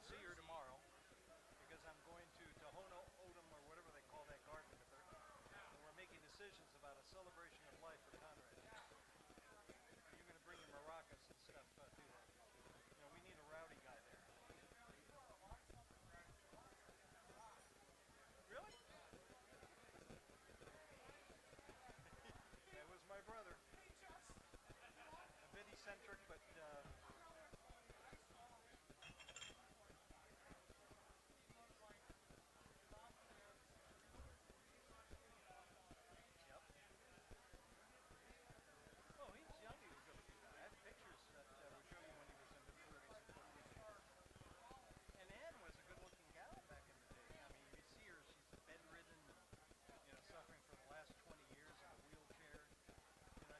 see her tomorrow because I'm going to Tohono O'odham or whatever they call that garden with her, and we're making decisions about a celebration of life for Conrad. And you're going to bring your maracas and stuff to that. We need a rowdy guy there. Really? That was my brother. A bit eccentric, but yep. Oh, he's young. He was a good looking guy. I have pictures that would show you when he was in his 30s and 40s. And Ann was a good looking gal back in the day. I mean, you see her, she's bedridden and, suffering for the last 20 years in a wheelchair.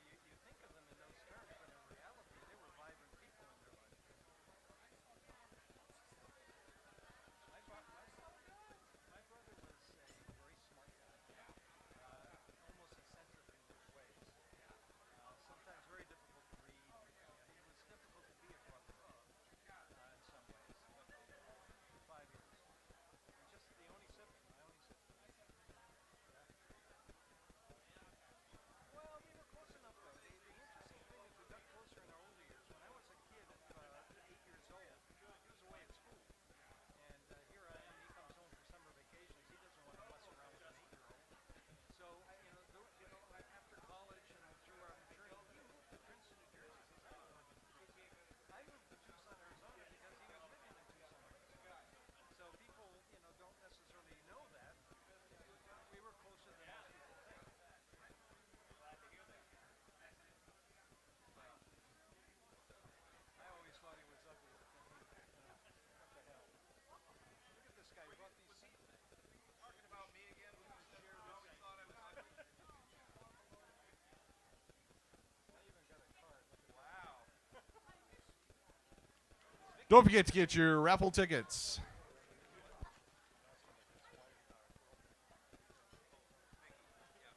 You think of them in those terms, but in reality, they were vibrant people in their life. My brother was a very smart guy, almost eccentric in his ways. Sometimes very difficult to read. It was difficult to be a brother in some ways, but 5 years. And just the only sibling, my only sibling. Yeah. Well, we were close enough though. The interesting thing is we got closer in our older years. When I was a kid of 8 years old, he was away at school. And here I am. He comes home for summer vacations. He doesn't want to mess around with an 8-year-old. So after college and through our maturity, he moved to Princeton, New Jersey. He says, "I don't know New Jersey." I moved to Tucson, Arizona, because he was living in Tucson, Arizona. So people, don't necessarily know that. We were closer than most people think. Right. I always thought he was ugly, but then what the hell? Look at this guy. He brought these seats. Talking about me again. You can I share this always seat. thought I was ugly. I even got a card. Look at that. Wow. Don't forget to get your raffle tickets. That's going to disqualify her. Yeah.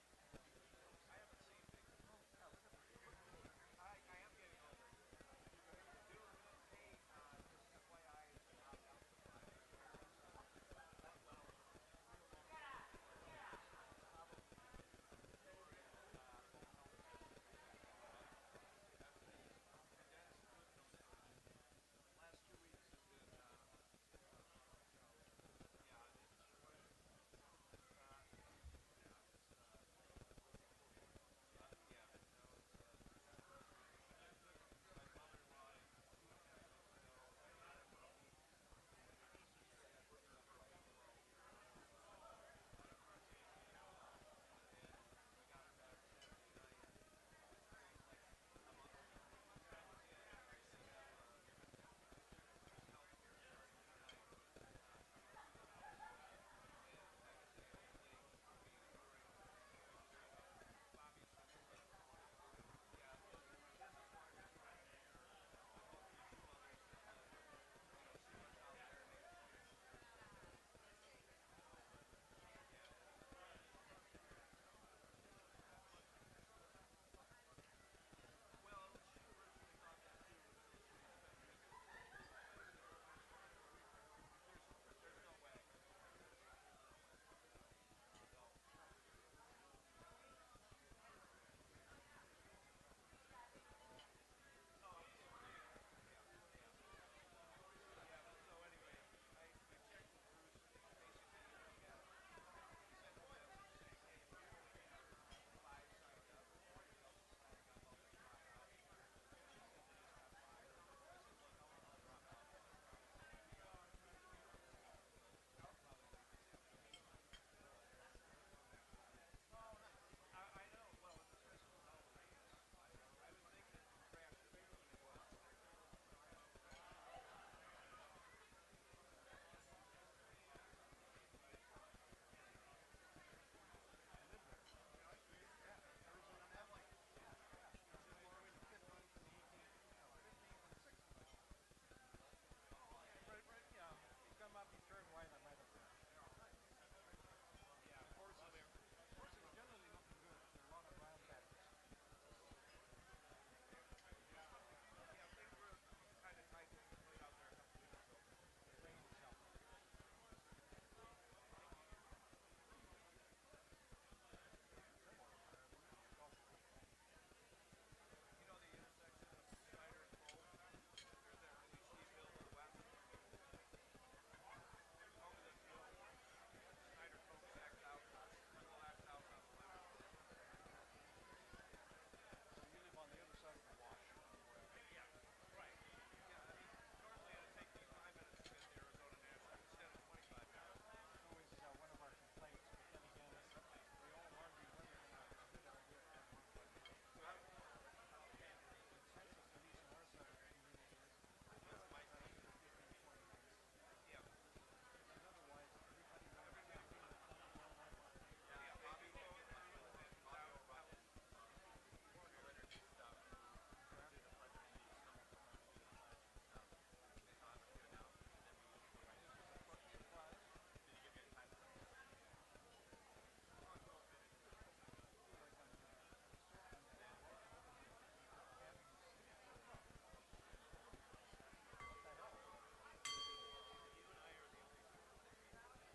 I haven't seen Vicky. Oh, yeah, look at her. I am getting older. Hey, just FYI, down to the 5 years. That's well over. Probably majority of home health care. That's amazing. And Dennis, good. Last 2 weeks has been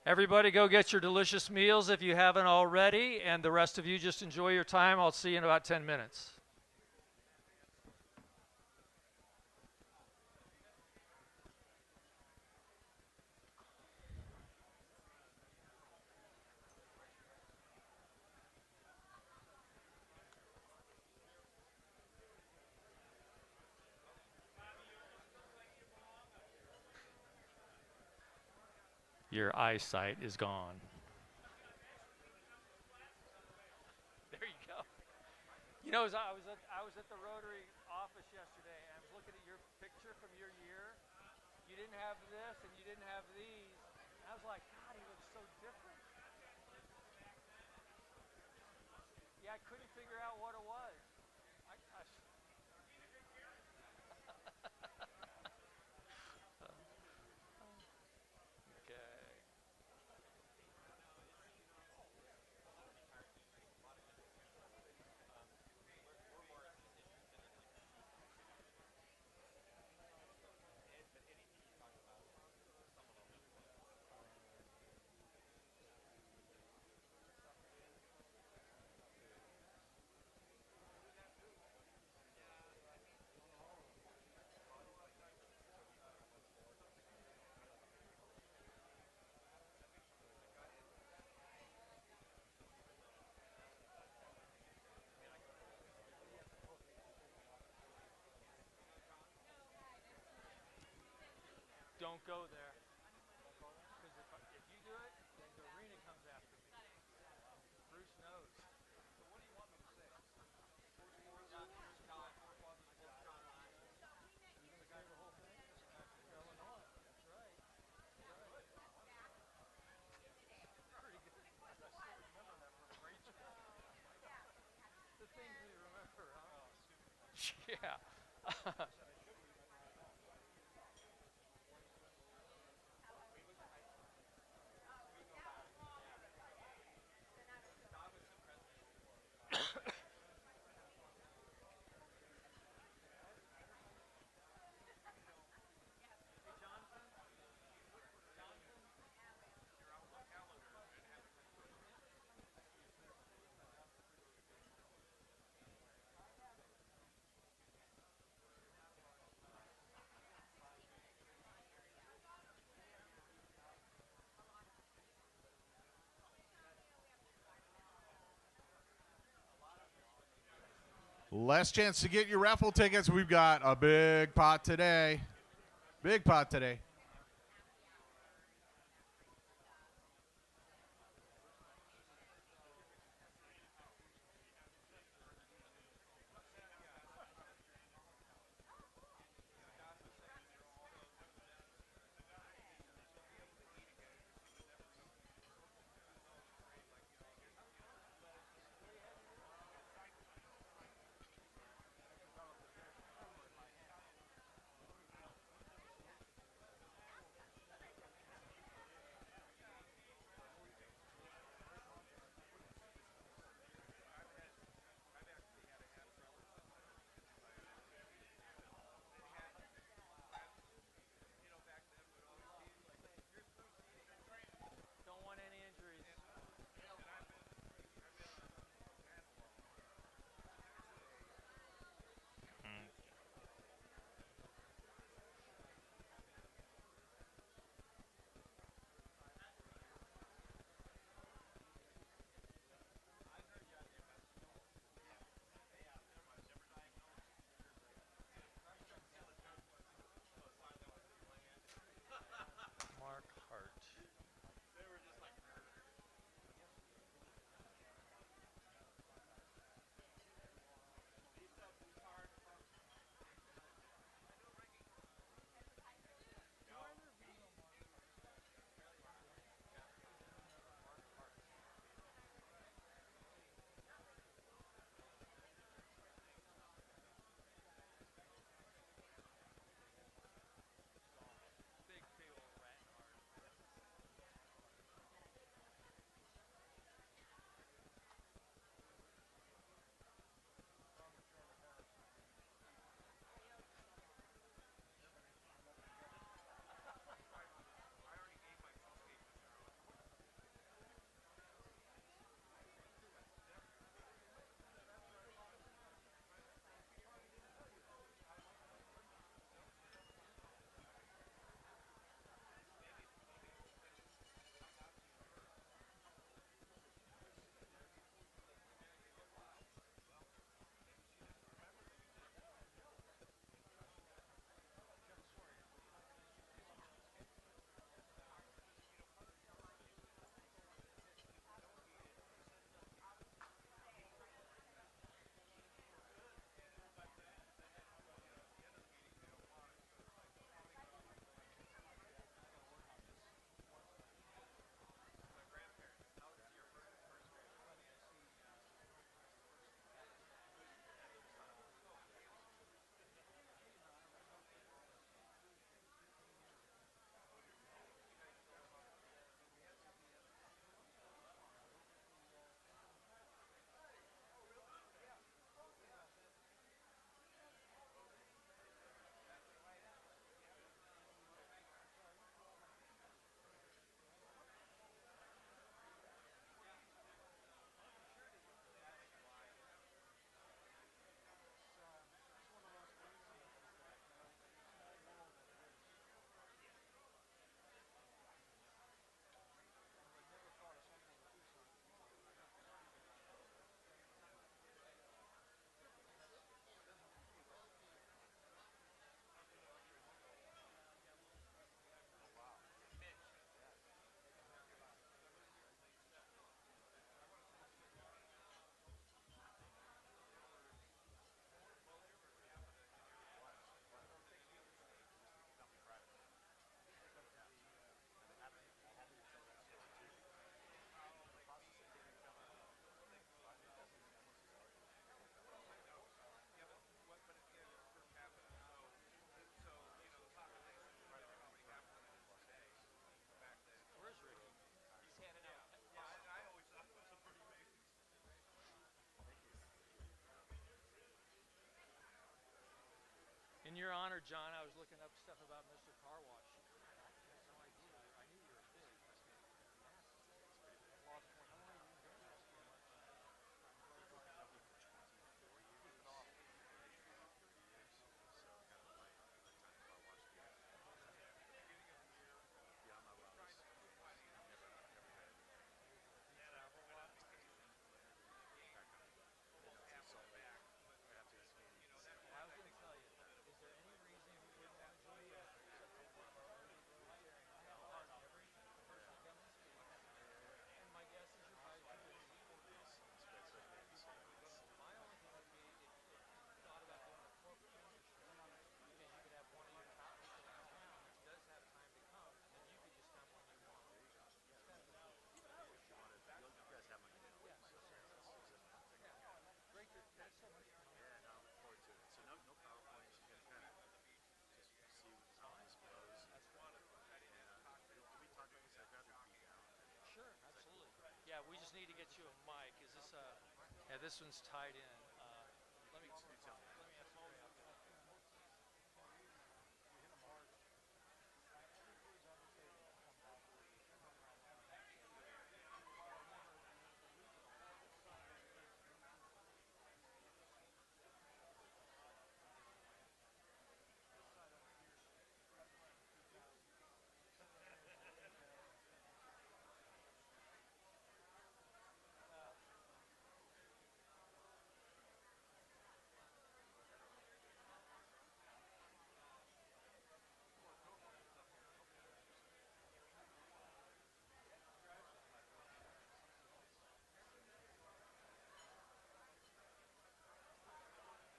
Everybody go get your delicious meals if you haven't already, and the rest of you just enjoy your time. I'll see you in about 10 minutes. Your eyesight is gone. There you go. You know, I was at the Rotary office yesterday, and I was looking at your picture from your year. You didn't have this, and you didn't have these. And I was like, God, he looks so different. Yeah, I couldn't figure out what it was. I okay. Don't go there. Because if you do it, then Dorina comes after me. Bruce knows. Illinois. That's right. Pretty good. I still remember that from Rachel. The things we remember, huh? Yeah. Last chance to get your raffle tickets. We've got a big pot today. Big pot today. your honor, John, I was looking up stuff about Mr. Car Wash. I had no idea. I knew you were big. Lost one. How long have you been doing this? I was going to tell you, is there any reason you wouldn't want to join Rotary except for one of our early Rotarians? I have asked every person to come and speak, and my guess is you're probably too busy. My only thing would be if you thought about doing a corporate membership, because you could have one of your top people in town that does have time to come, and then you could just come when you want. Great, that's so much fun. Sure, absolutely. Yeah, we just need to get you a mic. Is this yeah, this one's tied in. Let me ask you.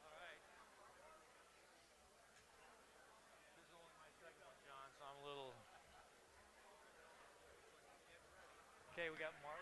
All right. This is only my second one, John, so I'm a little. Okay, we got Mark.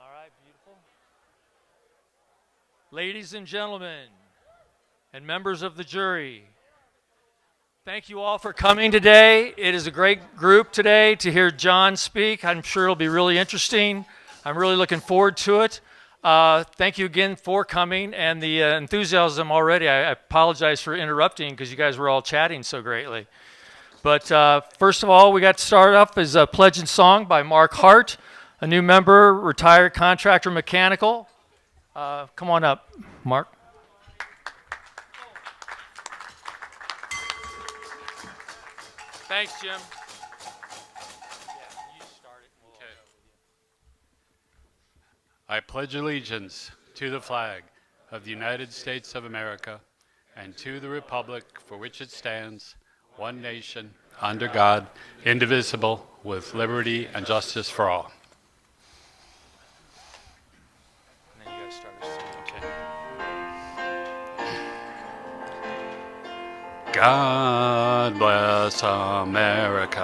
All right, beautiful. Ladies and gentlemen, and members of the jury, thank you all for coming today. It is a great group today to hear John speak. I'm sure it'll be really interesting. I'm really looking forward to it. Thank you again for coming and the enthusiasm already. I apologize for interrupting because you guys were all chatting so greatly. But first of all, we got to start off as a pledge and song by Mark Hart, a new member, retired contractor mechanical. Come on up, Mark. Thanks, Jim. I pledge allegiance to the flag of the United States of America and to the republic for which it stands, one nation, under God, indivisible, with liberty and justice for all. And then you guys start us singing. Okay. God bless America,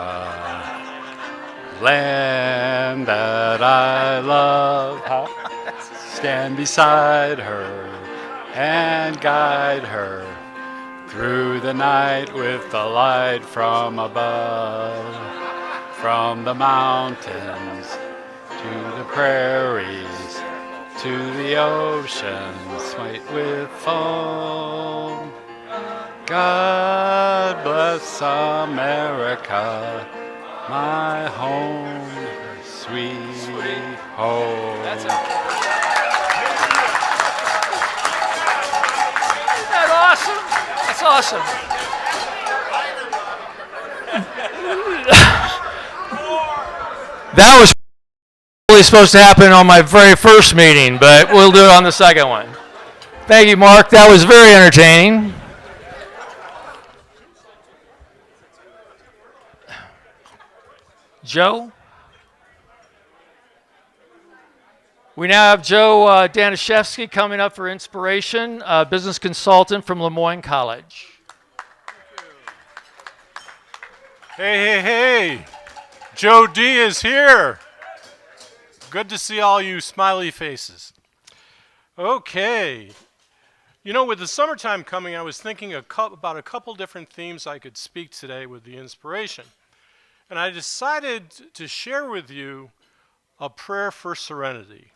land that I love. Stand beside her and guide her through the night with the light from above. From the mountains to the prairies to the oceans white with foam. God bless America, my home, sweet home. That's it. Isn't that awesome? That's awesome. That was really supposed to happen on my very first meeting, but we'll do it on the second one. Thank you, Mark. That was very entertaining. Joe? We now have Joe Danishevsky coming up for inspiration, business consultant from Lemoyne College. Hey, hey, hey! Joe D is here. Good to see all you smiley faces. Okay. You know, with the summertime coming, I was thinking about a couple different themes I could speak today with the inspiration. And I decided to share with you a prayer for serenity.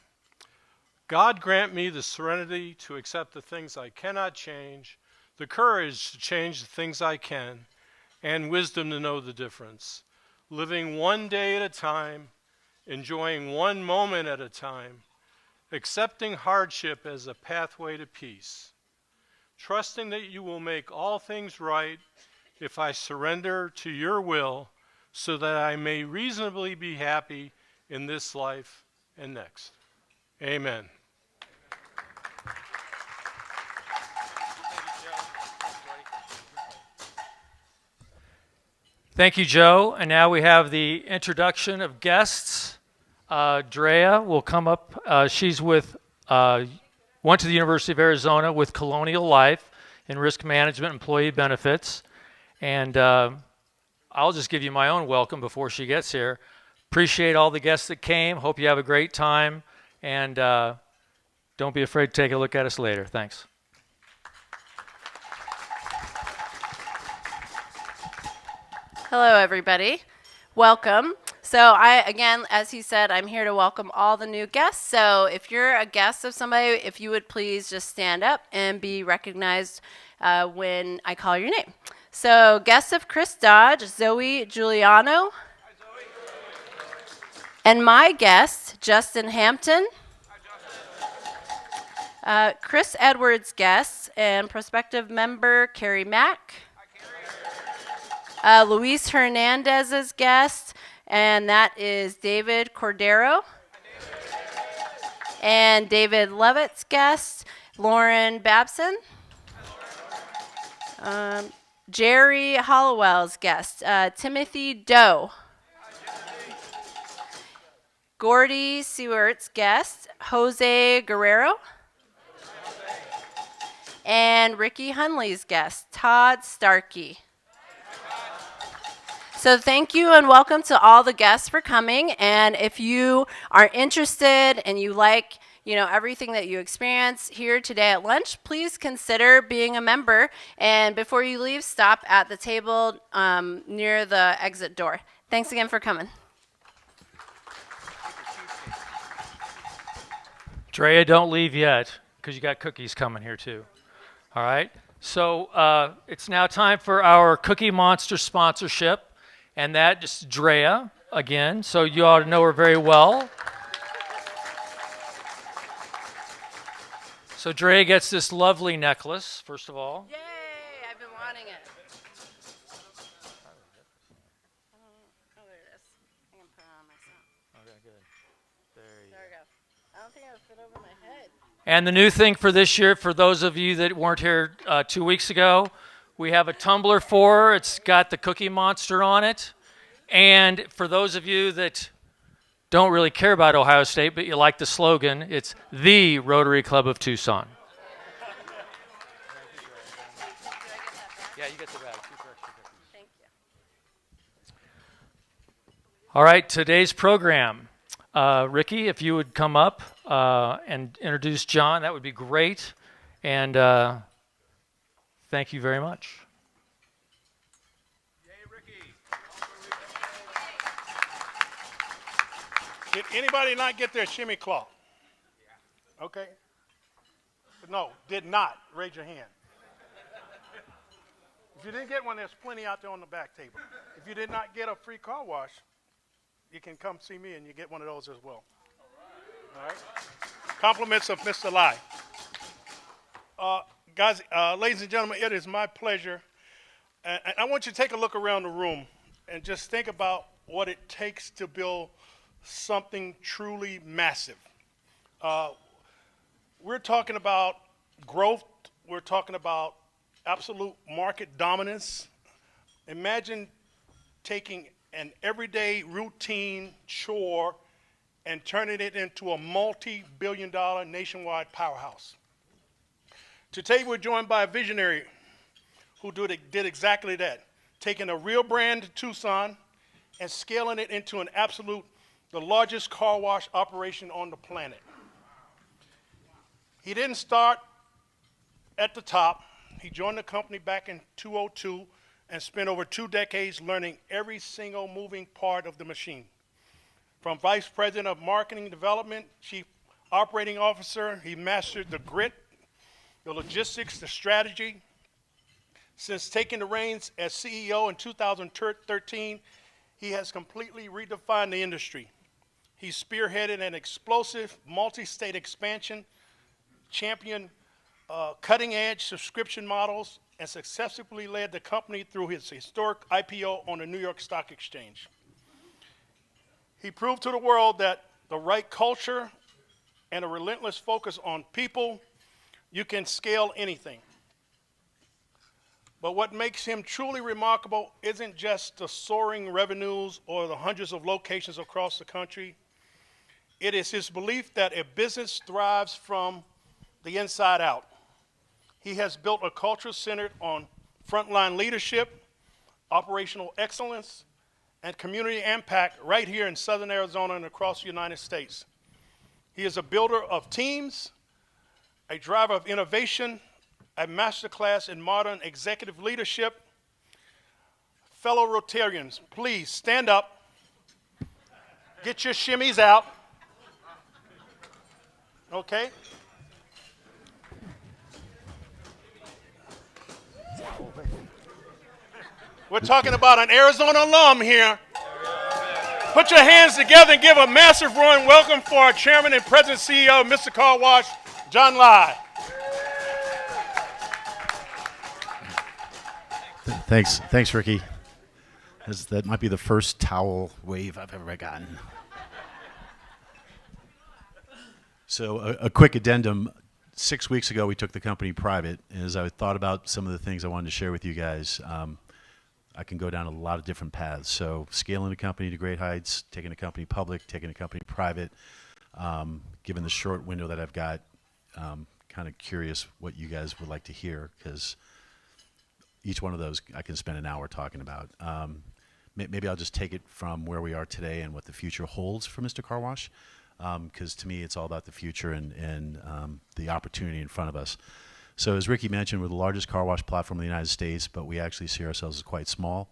God grant me the serenity to accept the things I cannot change, the courage to change the things I can, and wisdom to know the difference. Living one day at a time, enjoying one moment at a time, accepting hardship as a pathway to peace, trusting that you will make all things right if I surrender to your will so that I may reasonably be happy in this life and next. Amen. Thank you, Joe. And now we have the introduction of guests. Drea will come up. She's with, went to the University of Arizona with Colonial Life in risk management, employee benefits. And I'll just give you my own welcome before she gets here. Appreciate all the guests that came. Hope you have a great time. And don't be afraid to take a look at us later. Thanks. Hello, everybody. Welcome. So again, as he said, I'm here to welcome all the new guests. So if you're a guest of somebody, if you would please just stand up and be recognized when I call your name. So guests of Chris Dodge, Zoe Giuliano. Hi, Zoe. And my guest, Justin Hampton. Hi, Justin. Chris Edwards' guest and prospective member, Carrie Mack. Luis Hernandez's guest, and that is David Cordero. And David Levitt's guest, Lauren Babson. Jerry Hollowell's guest, Timothy Doe. Gordy Stewart's guest, Jose Guerrero. And Ricky Hunley's guest, Todd Starkey. So thank you and welcome to all the guests for coming. And if you are interested and you like, everything that you experience here today at lunch, please consider being a member. And before you leave, stop at the table near the exit door. Thanks again for coming. Drea, don't leave yet because you got cookies coming here too. All right. So it's now time for our Cookie Monster sponsorship. And that is Drea, again, so you ought to know her very well. So Drea gets this lovely necklace, first of all. Yay, I've been wanting it. Oh, there it is. I can put it on myself. Okay, good. There we go. I don't think it'll fit over my head. And the new thing for this year, for those of you that weren't here 2 weeks ago, we have a tumbler for her. It's got the Cookie Monster on it. And for those of you that don't really care about Ohio State, but you like the slogan, it's the Rotary Club of Tucson. Yeah, you get the bag. Thank you. All right, today's program. Ricky, if you would come up and introduce John, that would be great. And thank you very much. Yay, Ricky. Did anybody not get their shimmy claw? Yeah. Okay. No, did not. Raise your hand. If you didn't get one, there's plenty out there on the back table. If you did not get a free car wash, you can come see me and you get one of those as well. All right. Compliments of Mr. Lai. Guys, ladies and gentlemen, it is my pleasure. And I want you to take a look around the room and just think about what it takes to build something truly massive. We're talking about growth. We're talking about absolute market dominance. Imagine taking an everyday routine chore and turning it into a multi-billion-dollar nationwide powerhouse. Today we're joined by a visionary who did exactly that, taking a real brand to Tucson and scaling it into the largest car wash operation on the planet. He didn't start at the top. He joined the company back in 2002 and spent over 2 decades learning every single moving part of the machine. From Vice President of Marketing Development, Chief Operating Officer, he mastered the grit, the logistics, the strategy. Since taking the reins as CEO in 2013, he has completely redefined the industry. He spearheaded an explosive multi-state expansion, championed cutting-edge subscription models, and successfully led the company through his historic IPO on the New York Stock Exchange. He proved to the world that the right culture and a relentless focus on people, you can scale anything. But what makes him truly remarkable isn't just the soaring revenues or the hundreds of locations across the country. It is his belief that a business thrives from the inside out. He has built a culture centered on frontline leadership, operational excellence, and community impact right here in Southern Arizona and across the United States. He is a builder of teams, a driver of innovation, a masterclass in modern executive leadership. Fellow Rotarians, please stand up, get your shimmies out, okay? We're talking about an Arizona alum here. Put your hands together and give a massive roaring welcome for our chairman and president CEO, Mr. Car Wash, John Lai. Thanks, Ricky. That might be the first towel wave I've ever gotten. So a quick addendum. 6 weeks ago, we took the company private. As I thought about some of the things I wanted to share with you guys, I can go down a lot of different paths. So scaling the company to great heights, taking the company public, taking the company private. Given the short window that I've got, kind of curious what you guys would like to hear, because each one of those I can spend an hour talking about. Maybe I'll just take it from where we are today and what the future holds for Mr. Car Wash, because to me it's all about the future and the opportunity in front of us. So as Ricky mentioned, we're the largest car wash platform in the United States, but we actually see ourselves as quite small.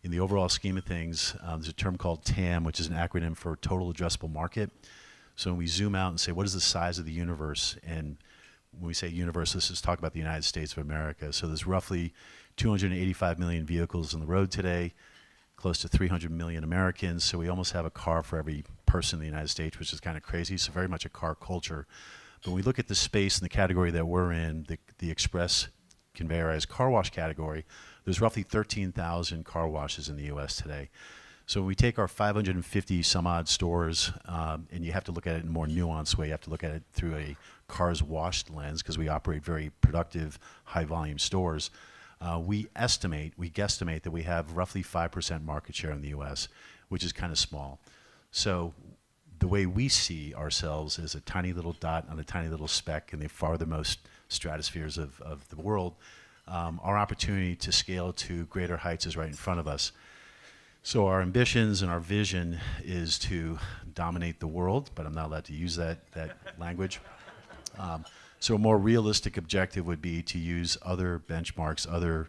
In the overall scheme of things, there's a term called TAM, which is an acronym for Total Addressable Market. So when we zoom out and say, what is the size of the universe? And when we say universe, let's just talk about the United States of America. So there's roughly 285 million vehicles on the road today, close to 300 million Americans. So we almost have a car for every person in the United States, which is kind of crazy. So very much a car culture. But when we look at the space and the category that we're in, the express conveyorized car wash category, there's roughly 13,000 car washes in the U.S. today. So when we take our 550 some odd stores, and you have to look at it in a more nuanced way, you have to look at it through a cars washed lens, because we operate very productive, high volume stores. We guesstimate that we have roughly 5% market share in the U.S., which is kind of small. So the way we see ourselves is a tiny little dot on a tiny little speck in the farthermost stratospheres of the world. Our opportunity to scale to greater heights is right in front of us. So our ambitions and our vision is to dominate the world, but I'm not allowed to use that language. So a more realistic objective would be to use other benchmarks, other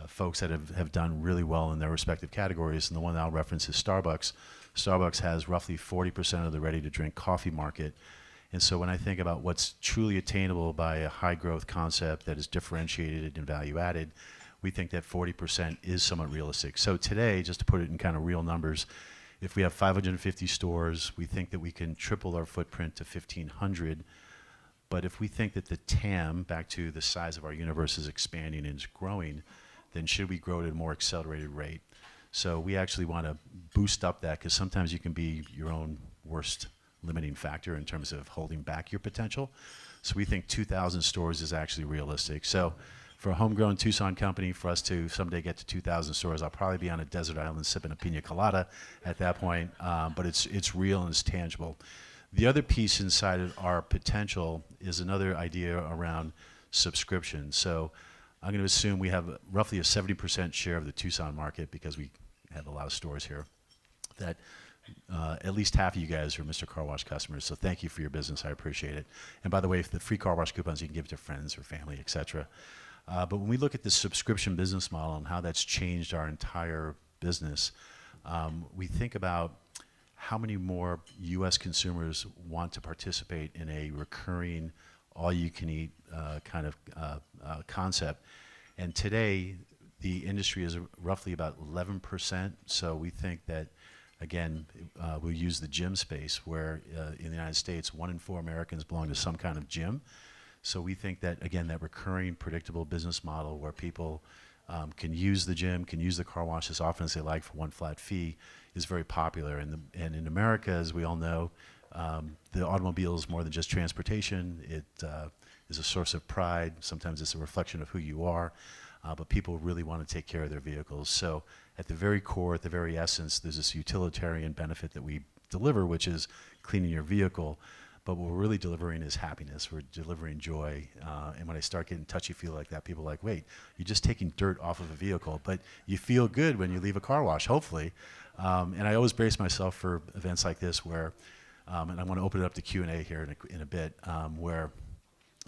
folks that have done really well in their respective categories, and the one that I'll reference is Starbucks. Starbucks has roughly 40% of the ready-to-drink coffee market. And so when I think about what's truly attainable by a high-growth concept that is differentiated and value-added, we think that 40% is somewhat realistic. So today, just to put it in kind of real numbers, if we have 550 stores, we think that we can triple our footprint to 1,500. But if we think that the TAM, back to the size of our universe, is expanding and is growing, then should we grow at a more accelerated rate? So we actually want to boost up that, because sometimes you can be your own worst limiting factor in terms of holding back your potential. So we think 2,000 stores is actually realistic. So for a homegrown Tucson company, for us to someday get to 2,000 stores, I'll probably be on a desert island sipping a pina colada at that point. But it's real and it's tangible. The other piece inside of our potential is another idea around subscription. So I'm going to assume we have roughly a 70% share of the Tucson market because we have a lot of stores here. That at least half of you guys are Mr. Car Wash customers, so thank you for your business. I appreciate it. And by the way, if the free car wash coupons, you can give to friends or family, etc. But when we look at the subscription business model and how that's changed our entire business, we think about how many more U.S. consumers want to participate in a recurring, all-you-can-eat kind of concept. And today, the industry is roughly about 11%. So we think that, again, we'll use the gym space where in the United States, 1 in 4 Americans belong to some kind of gym. So we think that, again, that recurring, predictable business model where people can use the gym, can use the car wash as often as they like for one flat fee is very popular. And in America, as we all know, the automobile is more than just transportation. It is a source of pride. Sometimes it's a reflection of who you are. But people really want to take care of their vehicles. So at the very core, at the very essence, there's this utilitarian benefit that we deliver, which is cleaning your vehicle. But what we're really delivering is happiness. We're delivering joy. And when I start getting touchy-feel like that, people are like, wait, you're just taking dirt off of a vehicle. But you feel good when you leave a car wash, hopefully. And I always brace myself for events like this where, and I want to open it up to Q&A here in a bit, where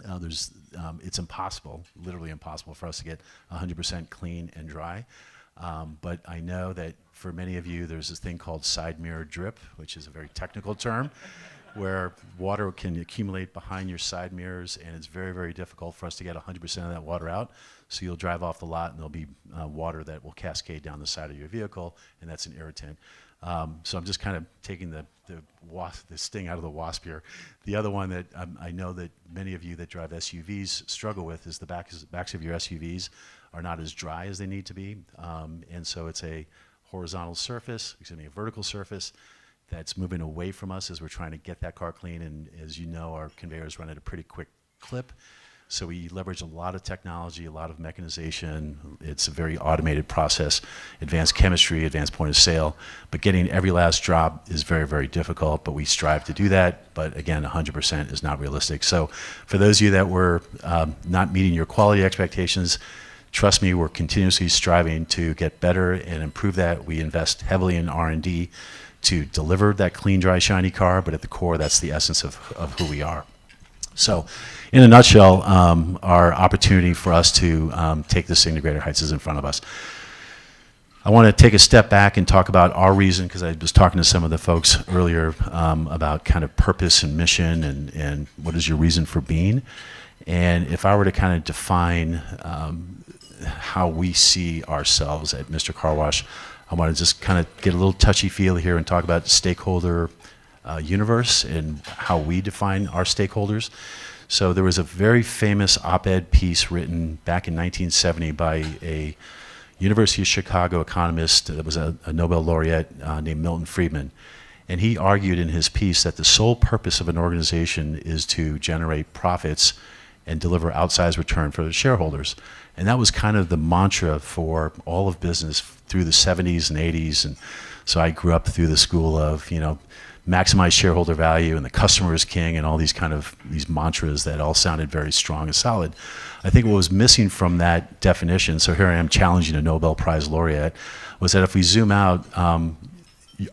it's impossible, literally impossible for us to get 100% clean and dry. But I know that for many of you, there's this thing called side mirror drip, which is a very technical term, where water can accumulate behind your side mirrors, and it's very, very difficult for us to get 100% of that water out. So you'll drive off the lot, and there'll be water that will cascade down the side of your vehicle, and that's an irritant. So I'm just kind of taking the sting out of the wasp here. The other one that I know that many of you that drive SUVs struggle with is the backs of your SUVs are not as dry as they need to be. And so it's a horizontal surface, a vertical surface that's moving away from us as we're trying to get that car clean. And as you know, our conveyors run at a pretty quick clip. So we leverage a lot of technology, a lot of mechanization. It's a very automated process, advanced chemistry, advanced point of sale. But getting every last drop is very, very difficult, but we strive to do that. But again, 100% is not realistic. So for those of you that were not meeting your quality expectations, trust me, we're continuously striving to get better and improve that. We invest heavily in R&D to deliver that clean, dry, shiny car, but at the core, that's the essence of who we are. So in a nutshell, our opportunity for us to take this thing to greater heights is in front of us. I want to take a step back and talk about our reason, because I was talking to some of the folks earlier about kind of purpose and mission and what is your reason for being. And if I were to kind of define how we see ourselves at Mr. Car Wash, I want to just kind of get a little touchy-feel here and talk about stakeholder universe and how we define our stakeholders. So there was a very famous op-ed piece written back in 1970 by a University of Chicago economist that was a Nobel laureate named Milton Friedman. And he argued in his piece that the sole purpose of an organization is to generate profits and deliver outsized return for the shareholders. And that was kind of the mantra for all of business through the 70s and 80s. And so I grew up through the school of, maximize shareholder value and the customer is king and all these kind of these mantras that all sounded very strong and solid. I think what was missing from that definition, so here I am challenging a Nobel Prize laureate, was that if we zoom out,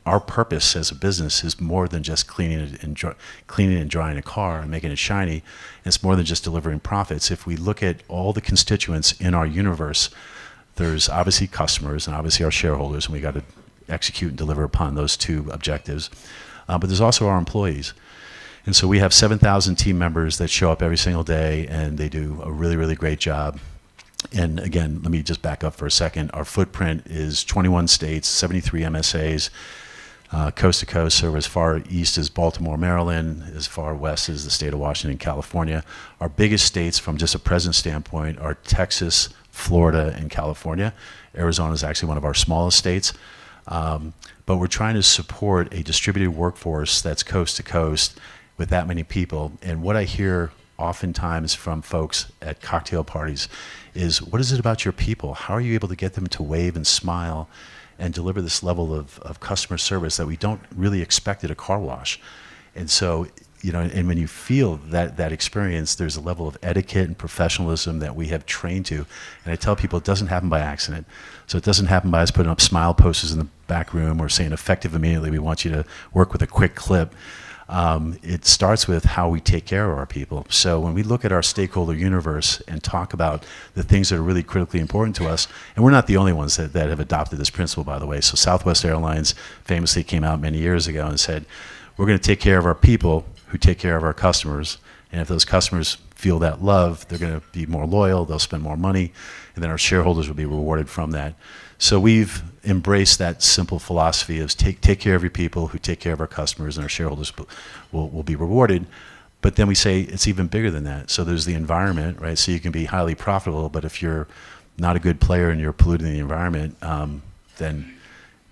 our purpose as a business is more than just cleaning and drying a car and making it shiny. It's more than just delivering profits. If we look at all the constituents in our universe, there's obviously customers and obviously our shareholders, and we got to execute and deliver upon those two objectives. But there's also our employees. And so we have 7,000 team members that show up every single day, and they do a really, really great job. And again, let me just back up for a second. Our footprint is 21 states, 73 MSAs, coast to coast, so as far east as Baltimore, Maryland, as far west as the state of Washington, California. Our biggest states from just a presence standpoint are Texas, Florida, and California. Arizona is actually one of our smallest states. But we're trying to support a distributed workforce that's coast to coast with that many people. And what I hear oftentimes from folks at cocktail parties is, what is it about your people? How are you able to get them to wave and smile and deliver this level of customer service that we don't really expect at a car wash? And so, you know, and when you feel that experience, there's a level of etiquette and professionalism that we have trained to. And I tell people it doesn't happen by accident. So it doesn't happen by us putting up smile posters in the back room or saying effective immediately, we want you to work with a quick clip. It starts with how we take care of our people. So when we look at our stakeholder universe and talk about the things that are really critically important to us, and we're not the only ones that have adopted this principle, by the way. So Southwest Airlines famously came out many years ago and said, we're going to take care of our people who take care of our customers. And if those customers feel that love, they're going to be more loyal, they'll spend more money, and then our shareholders will be rewarded from that. So we've embraced that simple philosophy of take care of your people who take care of our customers, and our shareholders will be rewarded. But then we say it's even bigger than that. So there's the environment, right? So you can be highly profitable, but if you're not a good player and you're polluting the environment, then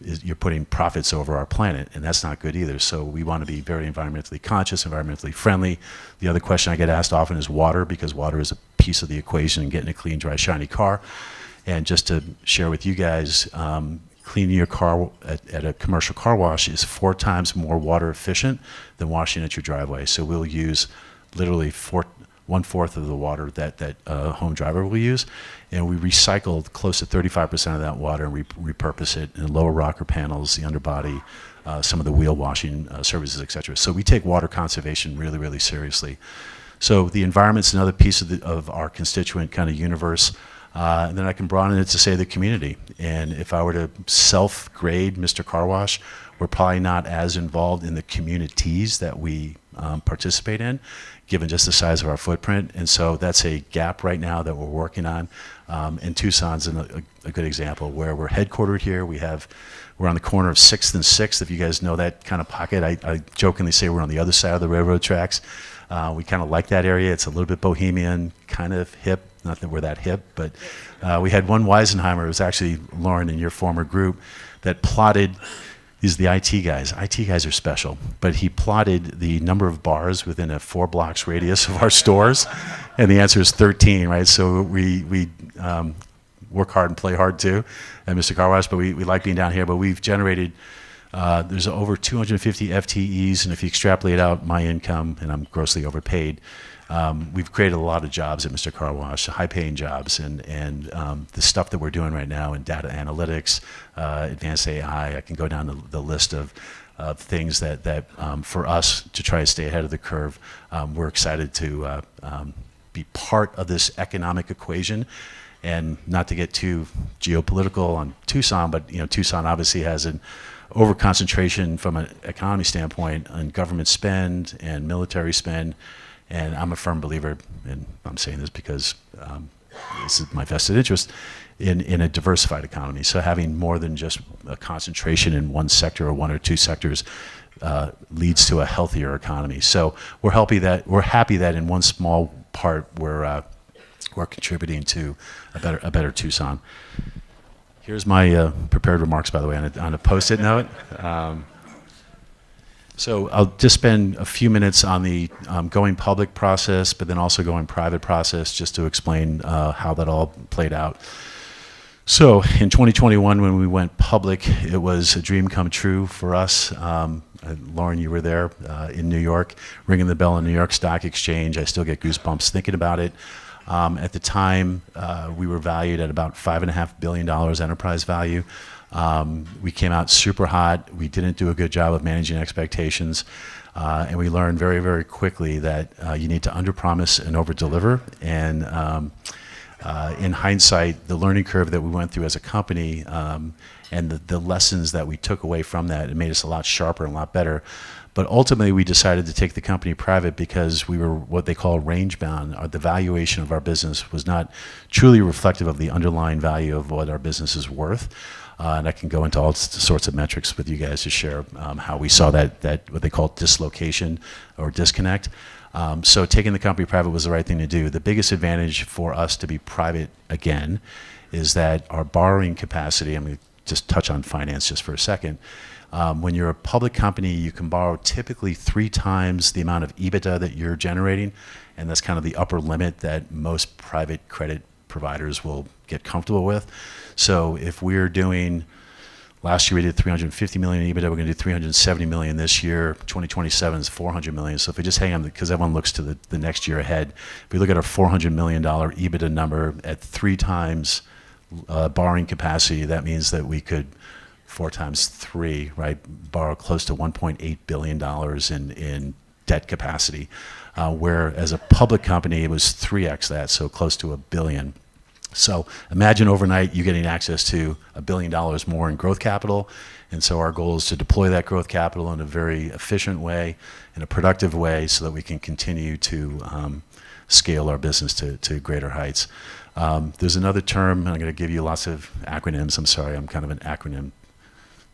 you're putting profits over our planet, and that's not good either. So we want to be very environmentally conscious, environmentally friendly. The other question I get asked often is water, because water is a piece of the equation in getting a clean, dry, shiny car. And just to share with you guys, cleaning your car at a commercial car wash is 4 times more water efficient than washing at your driveway. So we'll use literally 1/4 of the water that a home driver will use, and we recycled close to 35% of that water and repurpose it in lower rocker panels, the underbody, some of the wheel washing services, etc. So we take water conservation really, really seriously. So the environment's another piece of our constituent kind of universe. And then I can broaden it to say the community. And if I were to self-grade Mr. Car Wash, we're probably not as involved in the communities that we participate in, given just the size of our footprint. And so that's a gap right now that we're working on. And Tucson's a good example where we're headquartered here. We're on the corner of 6th and 6th. If you guys know that kind of pocket, I jokingly say we're on the other side of the railroad tracks. We kind of like that area. It's a little bit bohemian, kind of hip. Not that we're that hip, but we had one Weisenheimer. It was actually Lauren in your former group that plotted. These are the IT guys. IT guys are special, but he plotted the number of bars within a 4 blocks radius of our stores, and the answer is 13, right? So we work hard and play hard too at Mr. Car Wash, but we like being down here. But we've generated. There's over 250 FTEs, and if you extrapolate out my income, and I'm grossly overpaid, we've created a lot of jobs at Mr. Car Wash, high-paying jobs, and the stuff that we're doing right now in data analytics, advanced AI. I can go down the list of things that for us to try to stay ahead of the curve, we're excited to be part of this economic equation. And not to get too geopolitical on Tucson, but Tucson obviously has an over-concentration from an economy standpoint on government spend and military spend. And I'm a firm believer, and I'm saying this because this is my vested interest, in a diversified economy. So having more than just a concentration in one sector or 1 or 2 sectors leads to a healthier economy. So we're happy that in one small part we're contributing to a better Tucson. Here's my prepared remarks, by the way, on a Post-it note. So I'll just spend a few minutes on the going public process, but then also going private process, just to explain how that all played out. So in 2021, when we went public, it was a dream come true for us. Lauren, you were there in New York, ringing the bell on New York Stock Exchange. I still get goosebumps thinking about it. At the time, we were valued at about $5.5 billion enterprise value. We came out super hot. We didn't do a good job of managing expectations. And we learned very, very quickly that you need to underpromise and overdeliver. And in hindsight, the learning curve that we went through as a company and the lessons that we took away from that, it made us a lot sharper and a lot better. But ultimately, we decided to take the company private because we were what they call range bound. The valuation of our business was not truly reflective of the underlying value of what our business is worth. And I can go into all sorts of metrics with you guys to share how we saw that what they call dislocation or disconnect. So taking the company private was the right thing to do. The biggest advantage for us to be private again is that our borrowing capacity, I'm going to just touch on finance just for a second, When you're a public company, you can borrow typically 3 times the amount of EBITDA that you're generating, and that's kind of the upper limit that most private credit providers will get comfortable with. So if we're doing, last year we did 350 million EBITDA, we're going to do 370 million this year. 2027 is 400 million. So if we just hang on, because everyone looks to the next year ahead, if we look at our $400 million EBITDA number at 3 times borrowing capacity, that means that we could 4 times 3, right, borrow close to $1.8 billion in debt capacity, where as a public company, it was 3x that, so close to $1 billion. So imagine overnight you getting access to $1 billion more in growth capital. And so our goal is to deploy that growth capital in a very efficient way, in a productive way, so that we can continue to scale our business to greater heights. There's another term, and I'm going to give you lots of acronyms. I'm sorry, I'm kind of an acronym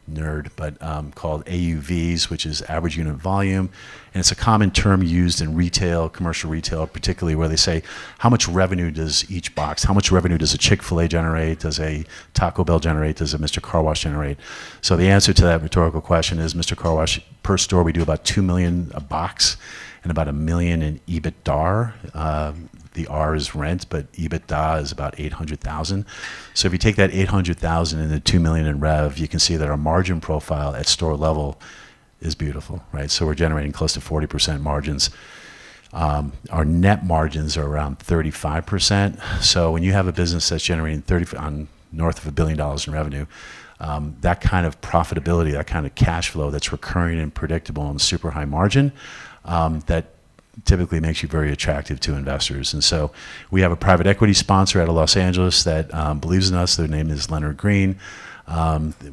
nerd, but called AUVs, which is average unit volume. And it's a common term used in retail, commercial retail particularly, where they say, how much revenue does each box, how much revenue does a Chick-fil-A generate, does a Taco Bell generate, does a Mr. Car Wash generate? So the answer to that rhetorical question is Mr. Car Wash, per store, we do about $2 million a box and about $1 million in EBITDA. The R is rent, but EBITDA is about 800,000. So if you take that 800,000 and the 2 million in rev, you can see that our margin profile at store level is beautiful, right? So we're generating close to 40% margins. Our net margins are around 35%. So when you have a business that's generating north of $1 billion in revenue, that kind of profitability, that kind of cash flow that's recurring and predictable and super high margin, that typically makes you very attractive to investors. And so we have a private equity sponsor out of Los Angeles that believes in us. Their name is Leonard Green.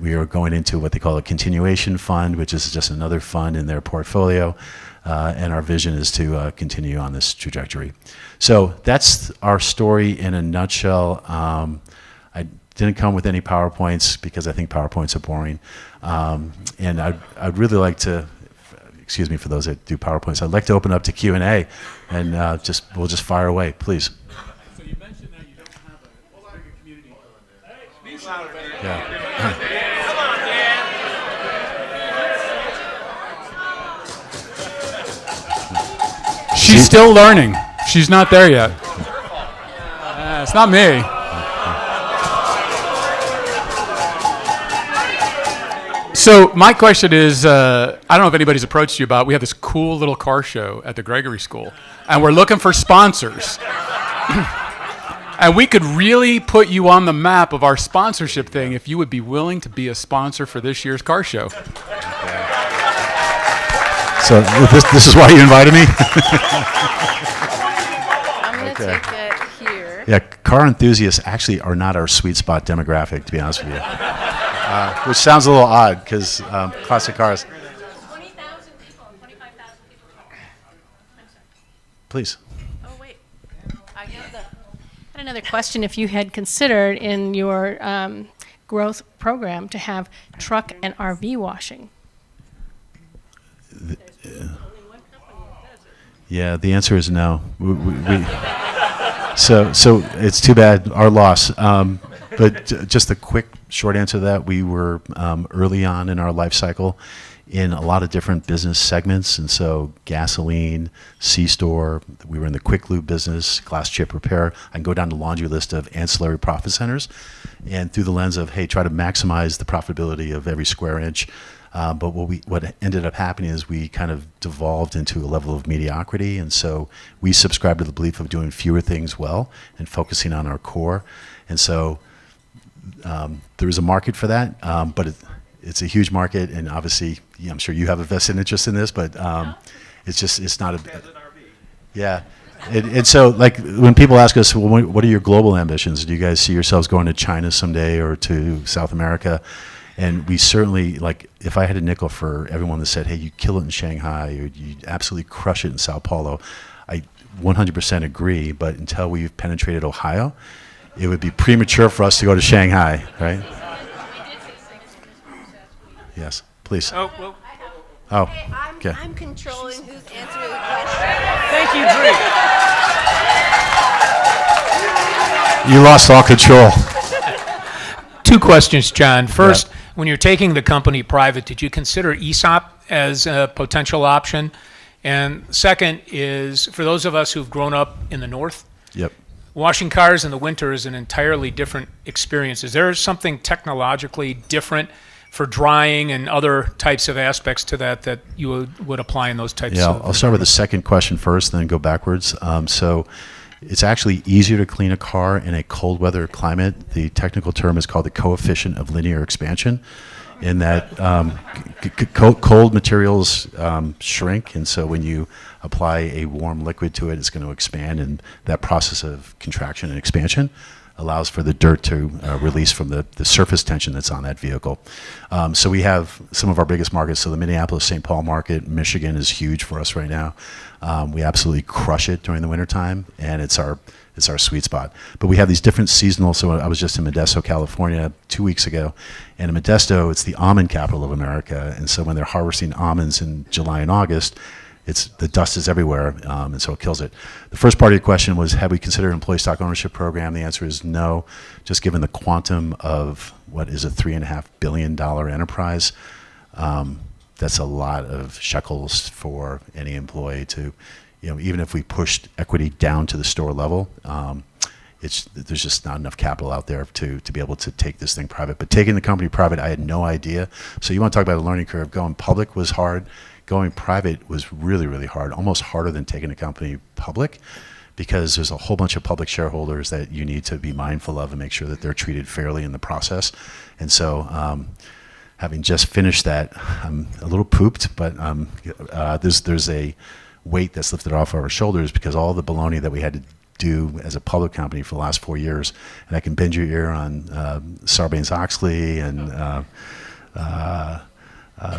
We are going into what they call a continuation fund, which is just another fund in their portfolio. And our vision is to continue on this trajectory. So that's our story in a nutshell. I didn't come with any PowerPoints because I think PowerPoints are boring. And I'd really like to, excuse me for those that do PowerPoints, I'd like to open up to Q&A, and we'll just fire away, please. So you mentioned that you don't have a bigger community. Yeah. She's still learning. She's not there yet. It's not me. So my question is, I don't know if anybody's approached you about, we have this cool little car show at the Gregory School, and we're looking for sponsors. And we could really put you on the map of our sponsorship thing if you would be willing to be a sponsor for this year's car show. So this is why you invited me? I'm going to take it here. Yeah, car enthusiasts actually are not our sweet spot demographic, to be honest with you. Which sounds a little odd because classic cars. 20,000 people, 25,000 people. I'm sorry. Please. Oh, wait. I had another question. If you had considered in your growth program to have truck and RV washing. Yeah, the answer is no. So it's too bad, our loss. But just a quick short answer to that, we were early on in our life cycle in a lot of different business segments. And so gasoline, C-store, we were in the quick lube business, glass chip repair. I can go down the laundry list of ancillary profit centers. And through the lens of, hey, try to maximize the profitability of every square inch. But what ended up happening is we kind of devolved into a level of mediocrity. And so we subscribe to the belief of doing fewer things well and focusing on our core. And so there is a market for that, but it's a huge market. And obviously, I'm sure you have a vested interest in this, but it's not a... Yeah. And so, like, when people ask us, well, what are your global ambitions? Do you guys see yourselves going to China someday or to South America? And we certainly, like, if I had a nickel for everyone that said, hey, you kill it in Shanghai or you absolutely crush it in Sao Paulo, I 100% agree. But until we've penetrated Ohio, it would be premature for us to go to Shanghai, right? Yes, please. Oh, well. Oh, Hey, okay. I'm controlling who's answering the question. Thank you, Bree. You lost all control. 2 questions, John. First, when you're taking the company private, did you consider ESOP as a potential option? And second is, for those of us who've grown up in the north, Yep. washing cars in the winter is an entirely different experience. Is there something technologically different for drying and other types of aspects to that you would apply in those types Yeah, of... I'll start with the second question first, then go backwards. So it's actually easier to clean a car in a cold weather climate. The technical term is called the coefficient of linear expansion, in that cold materials shrink, and so when you apply a warm liquid to it, it's going to expand, and that process of contraction and expansion allows for the dirt to release from the surface tension that's on that vehicle. So we have some of our biggest markets. So the Minneapolis-St. Paul market, Michigan is huge for us right now. We absolutely crush it during the wintertime, and it's our sweet spot. But we have these different seasonal, so I was just in Modesto, California 2 weeks ago, and in Modesto, it's the almond capital of America, and so when they're harvesting almonds in July and August, the dust is everywhere, and so it kills it. The first part of your question was, have we considered an employee stock ownership program? The answer is no, just given the quantum of what is a $3.5 billion enterprise. That's a lot of shekels for any employee to, even if we pushed equity down to the store level, there's just not enough capital out there to be able to take this thing private. But taking the company private, I had no idea. So you want to talk about a learning curve. Going public was hard. Going private was really, really hard, almost harder than taking a company public, because there's a whole bunch of public shareholders that you need to be mindful of and make sure that they're treated fairly in the process. And so having just finished that, I'm a little pooped, but there's a weight that's lifted off our shoulders, because all the baloney that we had to do as a public company for the last 4 years, and I can bend your ear on Sarbanes-Oxley and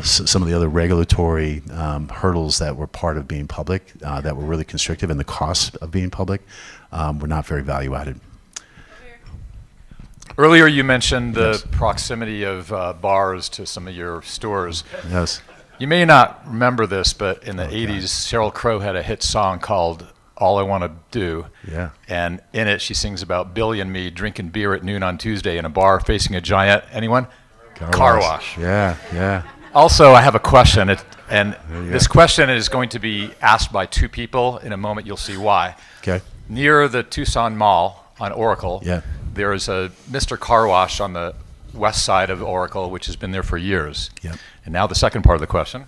some of the other regulatory hurdles that were part of being public that were really constrictive, and the costs of being public were not very value added. Earlier you mentioned the Yes. proximity of bars to some of your stores. Yes. You may not remember this, but in the 80s, Sheryl Crow had a hit song called All I Want to Do. Yeah. And in it, she sings about Billy and me drinking beer at noon on Tuesday in a bar facing a giant, anyone? Car wash. Yeah, yeah. Also, I have a question, this question is going to be asked by two people. In a moment, you'll see why. Okay. Near the Tucson Mall on Oracle, Yeah. there is a Mr. Car Wash on the west side of Oracle, which has been there for years. Yep. And now the second part of the question.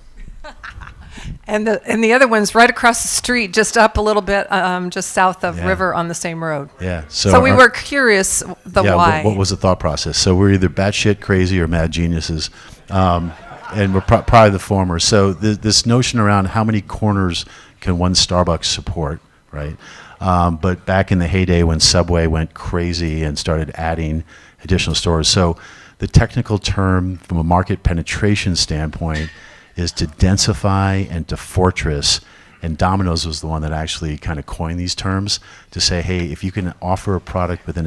And the other one's right across the street, just up a little bit, just south of Yeah. River on the same road. Yeah. So we were curious why. What was the thought process? So we're either batshit crazy or mad geniuses, and we're probably the former. So this notion around how many corners can one Starbucks support, right? But back in the heyday when Subway went crazy and started adding additional stores, so the technical term from a market penetration standpoint is to densify and to fortress. And Domino's was the one that actually kind of coined these terms to say, hey, if you can offer a product within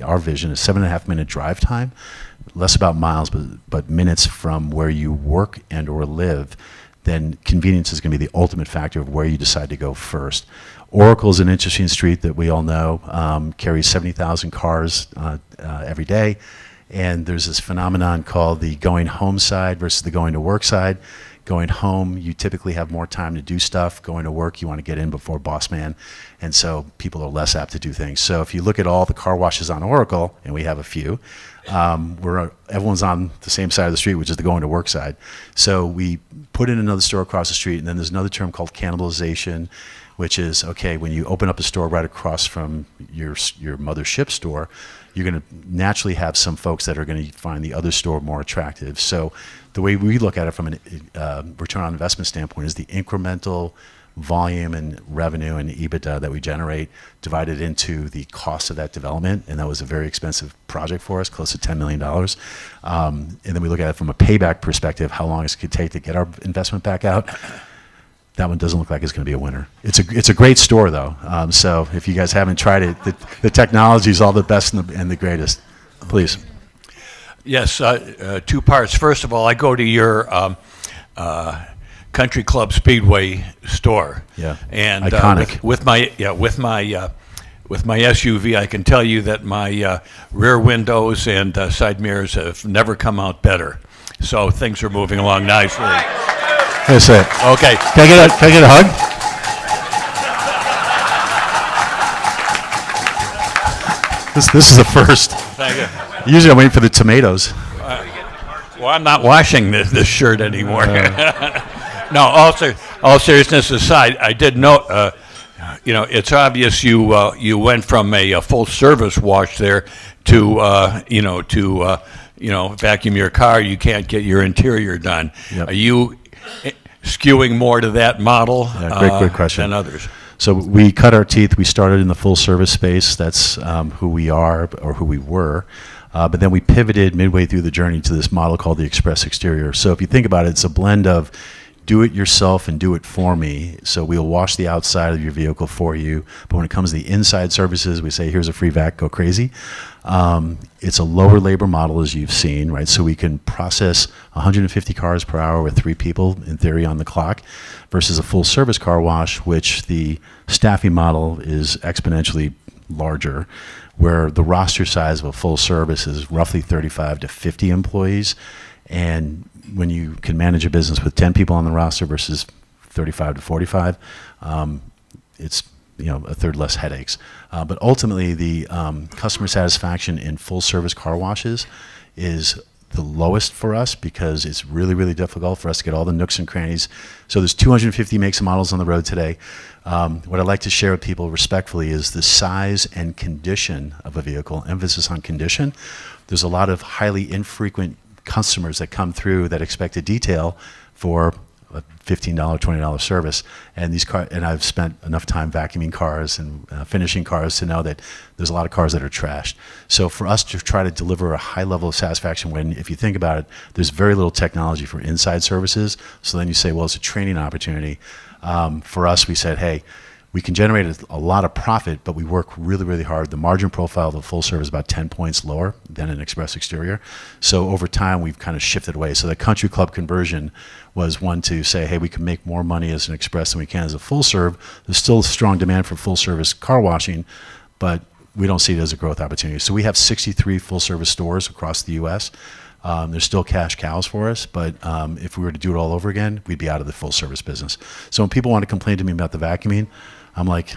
our vision, a 7.5 minute drive time, less about miles, but minutes from where you work and or live, then convenience is going to be the ultimate factor of where you decide to go first. Oracle is an interesting street that we all know, carries 70,000 cars every day. And there's this phenomenon called the going home side versus the going to work side. Going home, you typically have more time to do stuff. Going to work, you want to get in before boss man. And so people are less apt to do things. So if you look at all the car washes on Oracle, and we have a few, everyone's on the same side of the street, which is the going to work side. So we put in another store across the street, and then there's another term called cannibalization, which is, okay, when you open up a store right across from your mothership store, you're going to naturally have some folks that are going to find the other store more attractive. So the way we look at it from a return on investment standpoint is the incremental volume and revenue and EBITDA that we generate divided into the cost of that development. And that was a very expensive project for us, close to $10 million. And then we look at it from a payback perspective, how long it could take to get our investment back out. That one doesn't look like it's going to be a winner. It's a great store, though. So if you guys haven't tried it, the technology is all the best and the greatest. Please. Yes, two parts. First of all, I go to your Country Club Speedway store. Yeah, and iconic. with my with my SUV, I can tell you that my rear windows and side mirrors have never come out better. So things are moving along nicely. That's it. Okay. Can I get a hug? This is the first. Thank you. Usually I'm waiting for the tomatoes. Well, I'm not washing this shirt anymore. No, all seriousness aside, I did note, it's obvious you went from a full service wash there to vacuum your car. You can't get your interior done. Yep. Are you skewing more to that model Great question. than others? So we cut our teeth. We started in the full service space. That's who we are or who we were. But then we pivoted midway through the journey to this model called the Express Exterior. So if you think about it, it's a blend of do it yourself and do it for me. So we'll wash the outside of your vehicle for you. But when it comes to the inside services, we say, here's a free vac, go crazy. It's a lower labor model, as you've seen, right? So we can process 150 cars per hour with 3 people, in theory, on the clock, versus a full service car wash, which the staffing model is exponentially larger, where the roster size of a full service is roughly 35 to 50 employees. And when you can manage a business with 10 people on the roster versus 35 to 45, it's a third less headaches. But ultimately, the customer satisfaction in full service car washes is the lowest for us because it's really, really difficult for us to get all the nooks and crannies. So there's 250 makes and models on the road today. What I'd like to share with people respectfully is the size and condition of a vehicle, emphasis on condition. There's a lot of highly infrequent customers that come through that expect a detail for a $15, $20 service, and I've spent enough time vacuuming cars and finishing cars to know that there's a lot of cars that are trashed. So for us to try to deliver a high level of satisfaction, when if you think about it, there's very little technology for inside services. So then you say, well, it's a training opportunity. For us, we said, hey, we can generate a lot of profit, but we work really, really hard. The margin profile of the full service is about 10 points lower than an Express Exterior. So over time, we've kind of shifted away. So the country club conversion was one to say, hey, we can make more money as an Express than we can as a full serve. There's still strong demand for full service car washing, but we don't see it as a growth opportunity. So we have 63 full service stores across the U.S. There's still cash cows for us, but if we were to do it all over again, we'd be out of the full service business. So when people want to complain to me about the vacuuming, I'm like,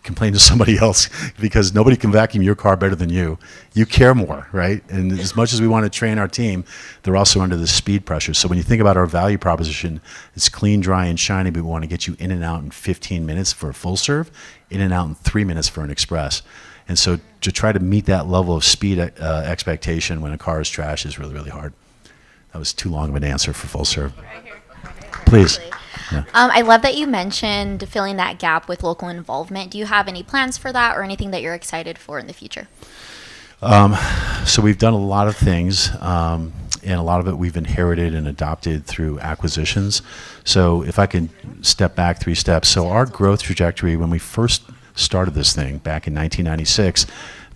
complain to somebody else because nobody can vacuum your car better than you. You care more, right? And as much as we want to train our team, they're also under the speed pressure. So when you think about our value proposition, it's clean, dry, and shiny, but we want to get you in and out in 15 minutes for a full serve, in and out in 3 minutes for an express. And so to try to meet that level of speed expectation when a car is trash is really, really hard. That was too long of an answer for full serve. Right here. Please. Yeah. I love that you mentioned filling that gap with local involvement. Do you have any plans for that or anything that you're excited for in the future? So we've done a lot of things, and a lot of it we've inherited and adopted through acquisitions. So if I can step back 3 steps. So our growth trajectory, when we first started this thing back in 1996,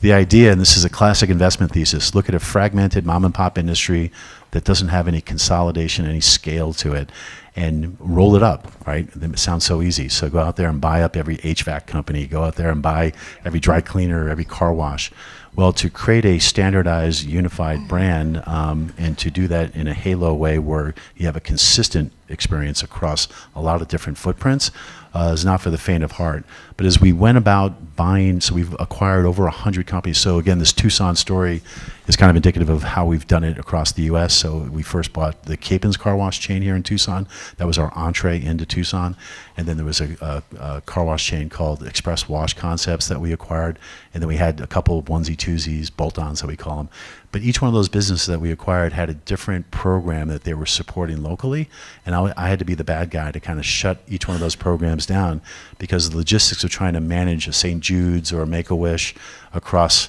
the idea, and this is a classic investment thesis, look at a fragmented mom and pop industry that doesn't have any consolidation, any scale to it, and roll it up, right? It sounds so easy. So go out there and buy up every HVAC company, go out there and buy every dry cleaner, every car wash. Well, to create a standardized, unified brand, and to do that in a halo way where you have a consistent experience across a lot of different footprints, is not for the faint of heart. But as we went about buying, so we've acquired over 100 companies. So again, this Tucson story is kind of indicative of how we've done it across the U.S. So we first bought the Capens car wash chain here in Tucson. That was our entree into Tucson. And then there was a car wash chain called Express Wash Concepts that we acquired. And then we had a couple of onesie-twosies, bolt-ons that we call them. But each one of those businesses that we acquired had a different program that they were supporting locally. And I had to be the bad guy to kind of shut each one of those programs down because the logistics of trying to manage a St. Jude's or a Make-A-Wish across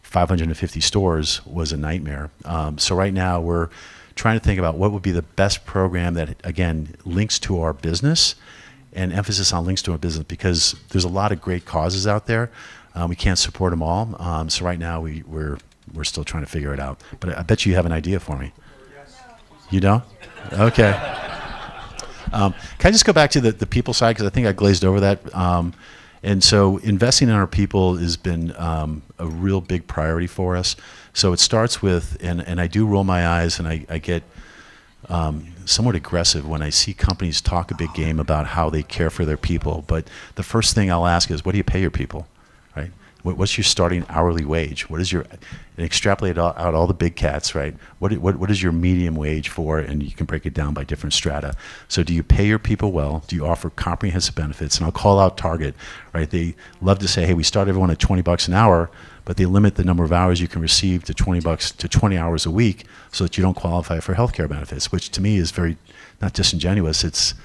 550 stores was a nightmare. So right now we're trying to think about what would be the best program that, again, links to our business and emphasis on links to our business because there's a lot of great causes out there. We can't support them all. So right now we're still trying to figure it out. But I bet you have an idea for me. You don't? Okay. Can I just go back to the people side because I think I glazed over that. And so investing in our people has been a real big priority for us. So it starts with, and I do roll my eyes, and I get somewhat aggressive when I see companies talk a big game about how they care for their people. But the first thing I'll ask is, what do you pay your people, right? What's your starting hourly wage? What is your, and extrapolate out all the big cats, right? What is your medium wage for? And you can break it down by different strata. So do you pay your people well? Do you offer comprehensive benefits? And I'll call out Target, right? They love to say, hey, we start everyone at $20 an hour, but they limit the number of hours you can receive to $20 to 20 hours a week so that you don't qualify for health care benefits, which to me is very, not disingenuous, it's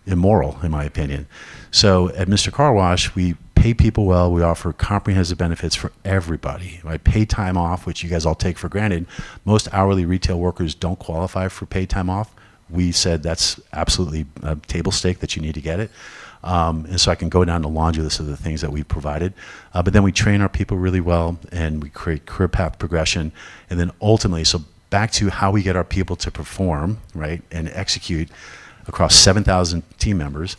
immoral in my opinion. So at Mr. Car Wash, we pay people well. We offer comprehensive benefits for everybody. Right? Paid time off, which you guys all take for granted. Most hourly retail workers don't qualify for paid time off. We said that's absolutely a table stake that you need to get it. And so I can go down the laundry list of the things that we've provided. But then we train our people really well, and we create career path progression. And then ultimately, so back to how we get our people to perform, right, and execute across 7,000 team members.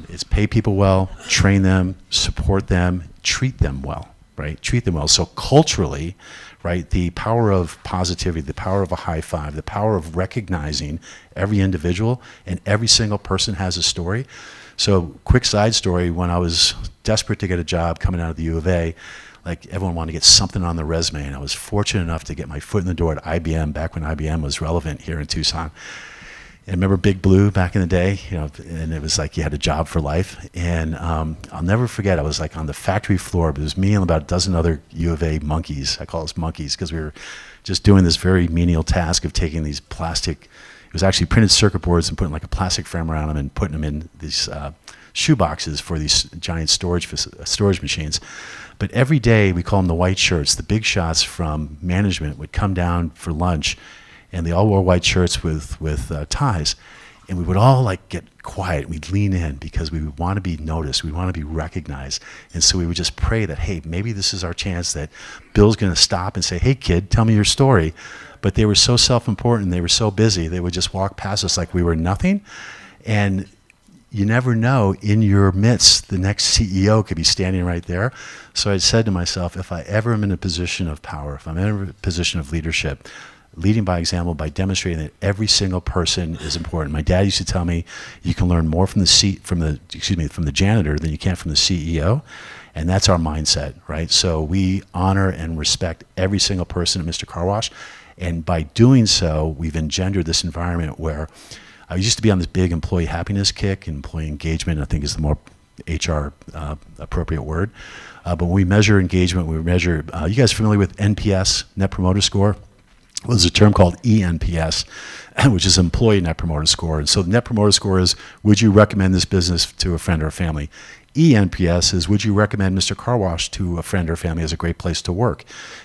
It's pay people well, train them, support them, treat them well, right? Treat them well. So culturally, right, the power of positivity, the power of a high five, the power of recognizing every individual, and every single person has a story. So quick side story, when I was desperate to get a job coming out of the U of A, like everyone wanted to get something on the resume, and I was fortunate enough to get my foot in the door at IBM back when IBM was relevant here in Tucson. And remember Big Blue back in the day, you know, and it was like you had a job for life. And I'll never forget, I was like on the factory floor, but it was me and about a dozen other U of A monkeys. I call us monkeys because we were just doing this very menial task of taking these plastic, it was actually printed circuit boards and putting like a plastic frame around them and putting them in these shoe boxes for these giant storage machines. But every day, we call them the white shirts, the big shots from management would come down for lunch, and they all wore white shirts with ties. And we would all like get quiet. We'd lean in because we would want to be noticed. We want to be recognized. And so we would just pray that, hey, maybe this is our chance that Bill's going to stop and say, hey, kid, tell me your story. But they were so self-important. They were so busy. They would just walk past us like we were nothing. And you never know, in your midst, the next CEO could be standing right there. So I said to myself, if I ever am in a position of power, if I'm in a position of leadership, leading by example by demonstrating that every single person is important. My dad used to tell me, you can learn more from the janitor than you can from the CEO, and that's our mindset, right? So we honor and respect every single person at Mr. Car Wash, and by doing so, we've engendered this environment where I used to be on this big employee happiness kick. Employee engagement, I think, is the more HR appropriate word. But when we measure engagement, we measure, you guys familiar with NPS, Net Promoter Score? Well, there's a term called ENPS, which is Employee Net Promoter Score. And so the Net Promoter Score is, would you recommend this business to a friend or family? ENPS is, would you recommend Mr. Car Wash to a friend or family as a great place to work?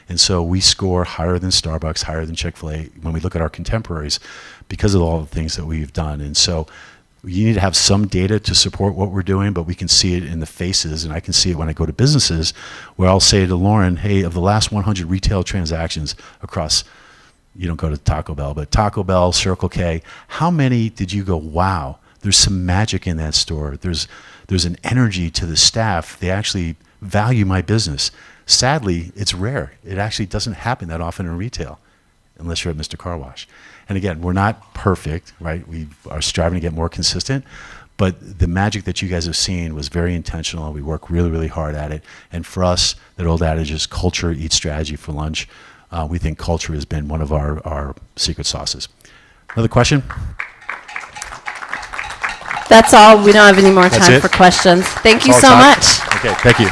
And so we score higher than Starbucks, higher than Chick-fil-A when we look at our contemporaries because of all the things that we've done. And so you need to have some data to support what we're doing, but we can see it in the faces, and I can see it when I go to businesses where I'll say to Lauren, hey, of the last 100 retail transactions across, you don't go to Taco Bell, but Taco Bell, Circle K, how many did you go, wow, there's some magic in that store. There's an energy to the staff. They actually value my business. Sadly, it's rare. It actually doesn't happen that often in retail unless you're at Mr. Car Wash. And again, we're not perfect, right? We are striving to get more consistent, but the magic that you guys have seen was very intentional. We work really, really hard at it. And for us, that old adage is culture eats strategy for lunch. We think culture has been one of our secret sauces. Another question? That's all. We don't have any more time for questions. Thank you so much. Okay, thank you.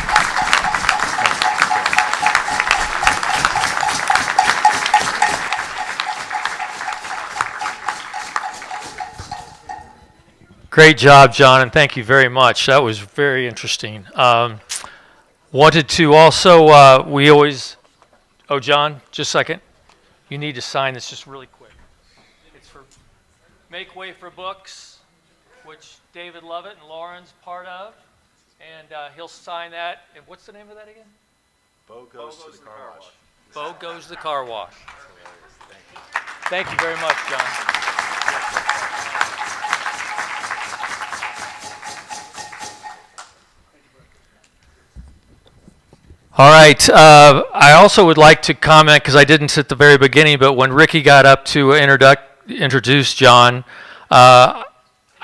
Great job, John, and thank you very much. That was very interesting. Wanted to also, we always, oh, John, just a second. You need to sign this just really quick. It's for Make Way for Books, which David Lovett and Lauren's part of, and he'll sign that. And what's the name of that again? Bo Goes to the Car Wash. Bo Goes to the Car Wash. Thank you very much, John. All right. I also would like to comment, because I didn't at the very beginning, but when Ricky got up to introduce John, I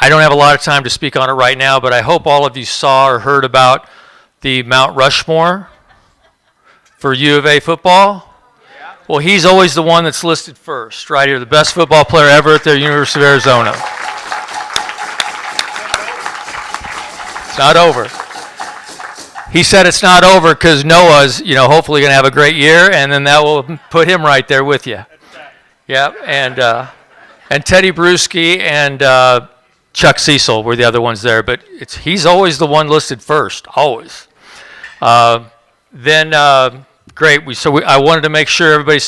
don't have a lot of time to speak on it right now, but I hope all of you saw or heard about the Mount Rushmore for U of A football. Well, he's always the one that's listed first, right here, the best football player ever at the University of Arizona. It's not over. He said it's not over because Noah's, hopefully going to have a great year, and then that will put him right there with you. Yep, and Teddy Bruschi and Chuck Cecil were the other ones there, but he's always the one listed first, always. Great. I wanted to make sure everybody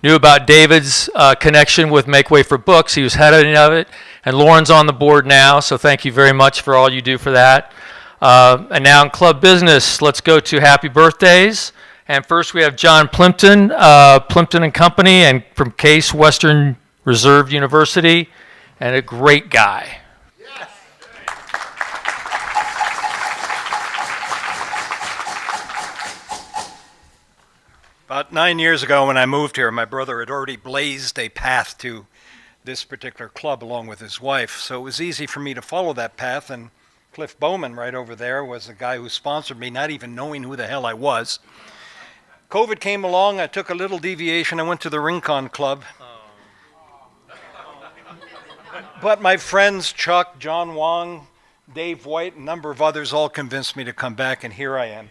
knew about David's connection with Make Way for Books. He was head of it, and Lauren's on the board now, so thank you very much for all you do for that. And now in club business, let's go to happy birthdays. And first we have John Plimpton, Plimpton and Company, and from Case Western Reserve University, and a great guy. Yes. About 9 years ago when I moved here, my brother had already blazed a path to this particular club along with his wife, so it was easy for me to follow that path, and Cliff Bowman right over there was the guy who sponsored me, not even knowing who the hell I was. COVID came along, I took a little deviation, I went to the Rincon Club. But my friends, Chuck, John Wong, Dave White, and a number of others all convinced me to come back, and here I am.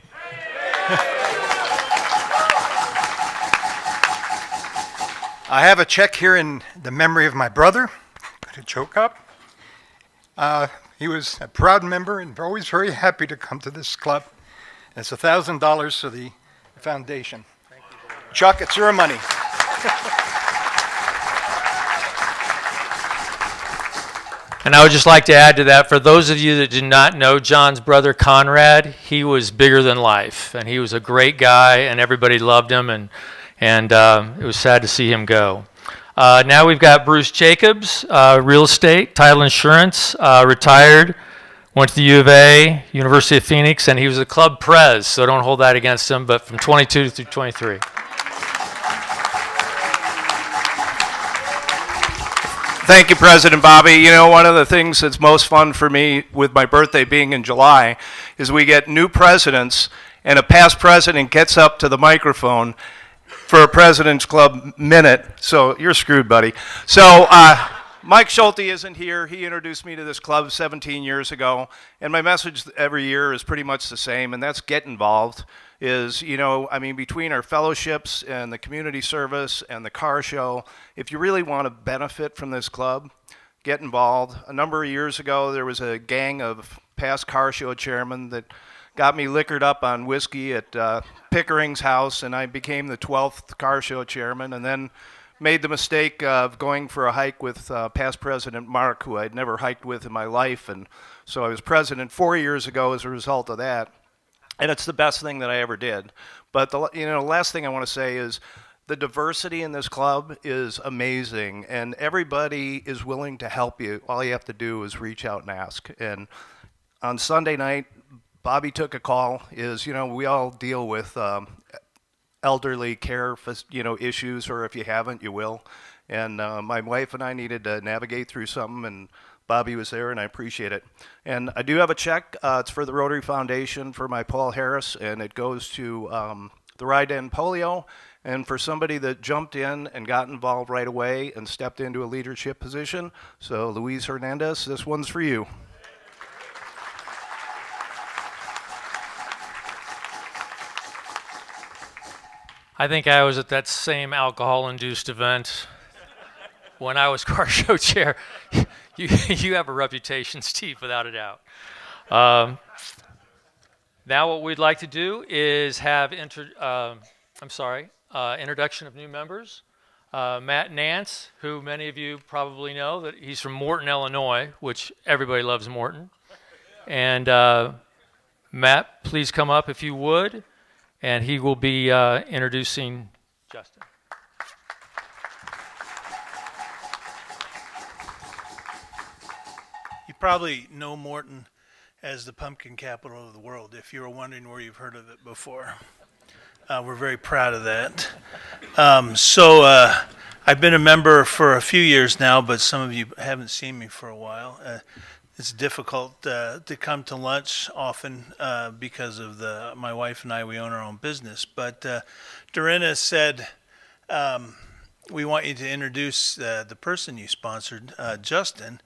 I have a check here in the memory of my brother. Got a joke up. He was a proud member and always very happy to come to this club. And it's $1,000 to the foundation. Thank you. Chuck, it's your money. And I would just like to add to that, for those of you that do not know John's brother Conrad, he was bigger than life, and he was a great guy, and everybody loved him, and it was sad to see him go. Now we've got Bruce Jacobs, real estate, title insurance, retired, went to the U of A, University of Phoenix, and he was a club prez, so don't hold that against him, but from 22 through 23. Thank you, President Bobby. One of the things that's most fun for me with my birthday being in July is we get new presidents, and a past president gets up to the microphone for a President's Club minute, so you're screwed, buddy. So Mike Schulte isn't here. He introduced me to this club 17 years ago, and my message every year is pretty much the same, and that's get involved. Between our fellowships and the community service and the car show, if you really want to benefit from this club, get involved. A number of years ago, there was a gang of past car show chairmen that got me liquored up on whiskey at Pickering's house, and I became the 12th car show chairman, and then made the mistake of going for a hike with past President Mark, who I'd never hiked with in my life, and so I was president 4 years ago as a result of that, and it's the best thing that I ever did. But the last thing I want to say is the diversity in this club is amazing, and everybody is willing to help you. All you have to do is reach out and ask. And on Sunday night, Bobby took a call. We all deal with elderly care, issues, or if you haven't, you will. And my wife and I needed to navigate through something, and Bobby was there, and I appreciate it. And I do have a check. It's for the Rotary Foundation for my Paul Harris, and it goes to the Ride to End Polio. And for somebody that jumped in and got involved right away and stepped into a leadership position, so Luis Hernandez, this one's for you. I think I was at that same alcohol-induced event when I was car show chair. You have a reputation, Steve, without a doubt. Now what we'd like to do is have introduction of new members. Matt Nance, who many of you probably know, that he's from Morton, Illinois, which everybody loves Morton. And Matt, please come up if you would. And he will be introducing Justin. You probably know Morton as the pumpkin capital of the world, if you were wondering where you've heard of it before. We're very proud of that. I've been a member for a few years now, but some of you haven't seen me for a while. It's difficult to come to lunch often because of my wife and I, we own our own business. But Dorina said, we want you to introduce the person you sponsored, Justin,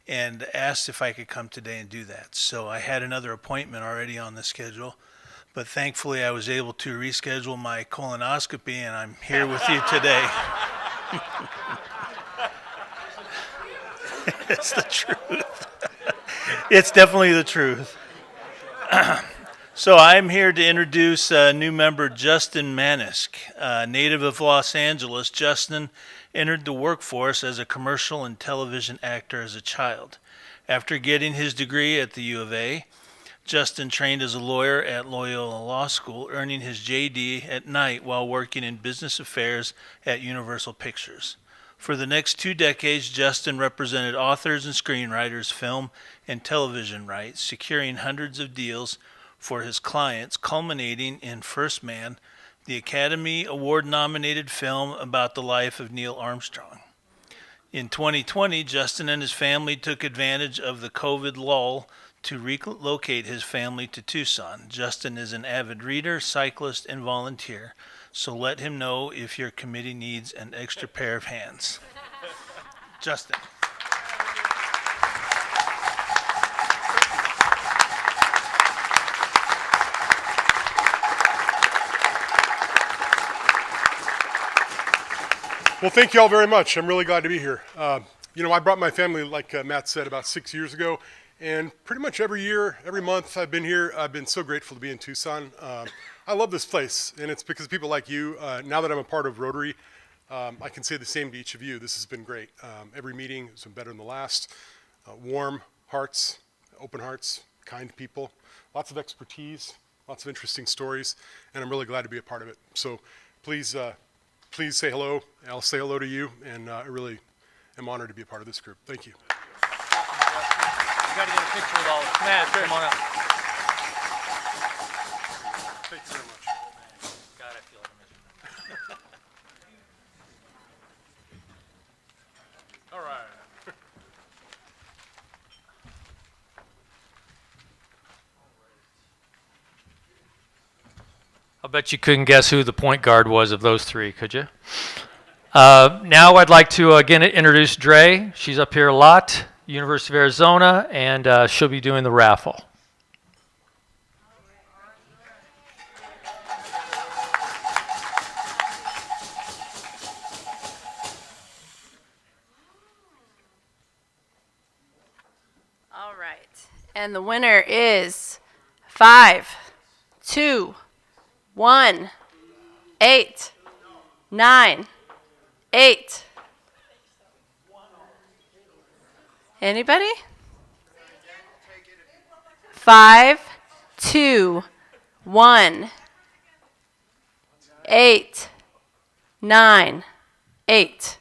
and asked if I could come today and do that. So I had another appointment already on the schedule, but thankfully I was able to reschedule my colonoscopy, and I'm here with you today. It's the truth. It's definitely the truth. So I'm here to introduce new member Justin Manisk. Native of Los Angeles, Justin entered the workforce as a commercial and television actor as a child. After getting his degree at the U of A, Justin trained as a lawyer at Loyola Law School, earning his JD at night while working in business affairs at Universal Pictures. For the next 2 decades, Justin represented authors and screenwriters, film and television rights, securing hundreds of deals for his clients, culminating in First Man, the Academy Award-nominated film about the life of Neil Armstrong. In 2020, Justin and his family took advantage of the COVID lull to relocate his family to Tucson. Justin is an avid reader, cyclist, and volunteer, so let him know if your committee needs an extra pair of hands. Justin. Well, thank you all very much. I'm really glad to be here. I brought my family, like Matt said, about 6 years ago, and pretty much every year, every month I've been here, I've been so grateful to be in Tucson. I love this place, and it's because of people like you. Now that I'm a part of Rotary, I can say the same to each of you. This has been great. Every meeting has been better than the last. Warm hearts, open hearts, kind people, lots of expertise, lots of interesting stories, and I'm really glad to be a part of it. So please say hello. I'll say hello to you, and I really am honored to be a part of this group. Thank you. You got to get a picture with all of us. Matt, come on up. Thank you very much. God, I feel like I'm missing. All right. I'll bet you couldn't guess who the point guard was of those three, could you? Now I'd like to again introduce Dre. She's up here a lot, University of Arizona, and she'll be doing the raffle. All right. And the winner is 5, 2, 1, 8, 9, 8. Anybody? 5, 2, 1, 8, 9, 8.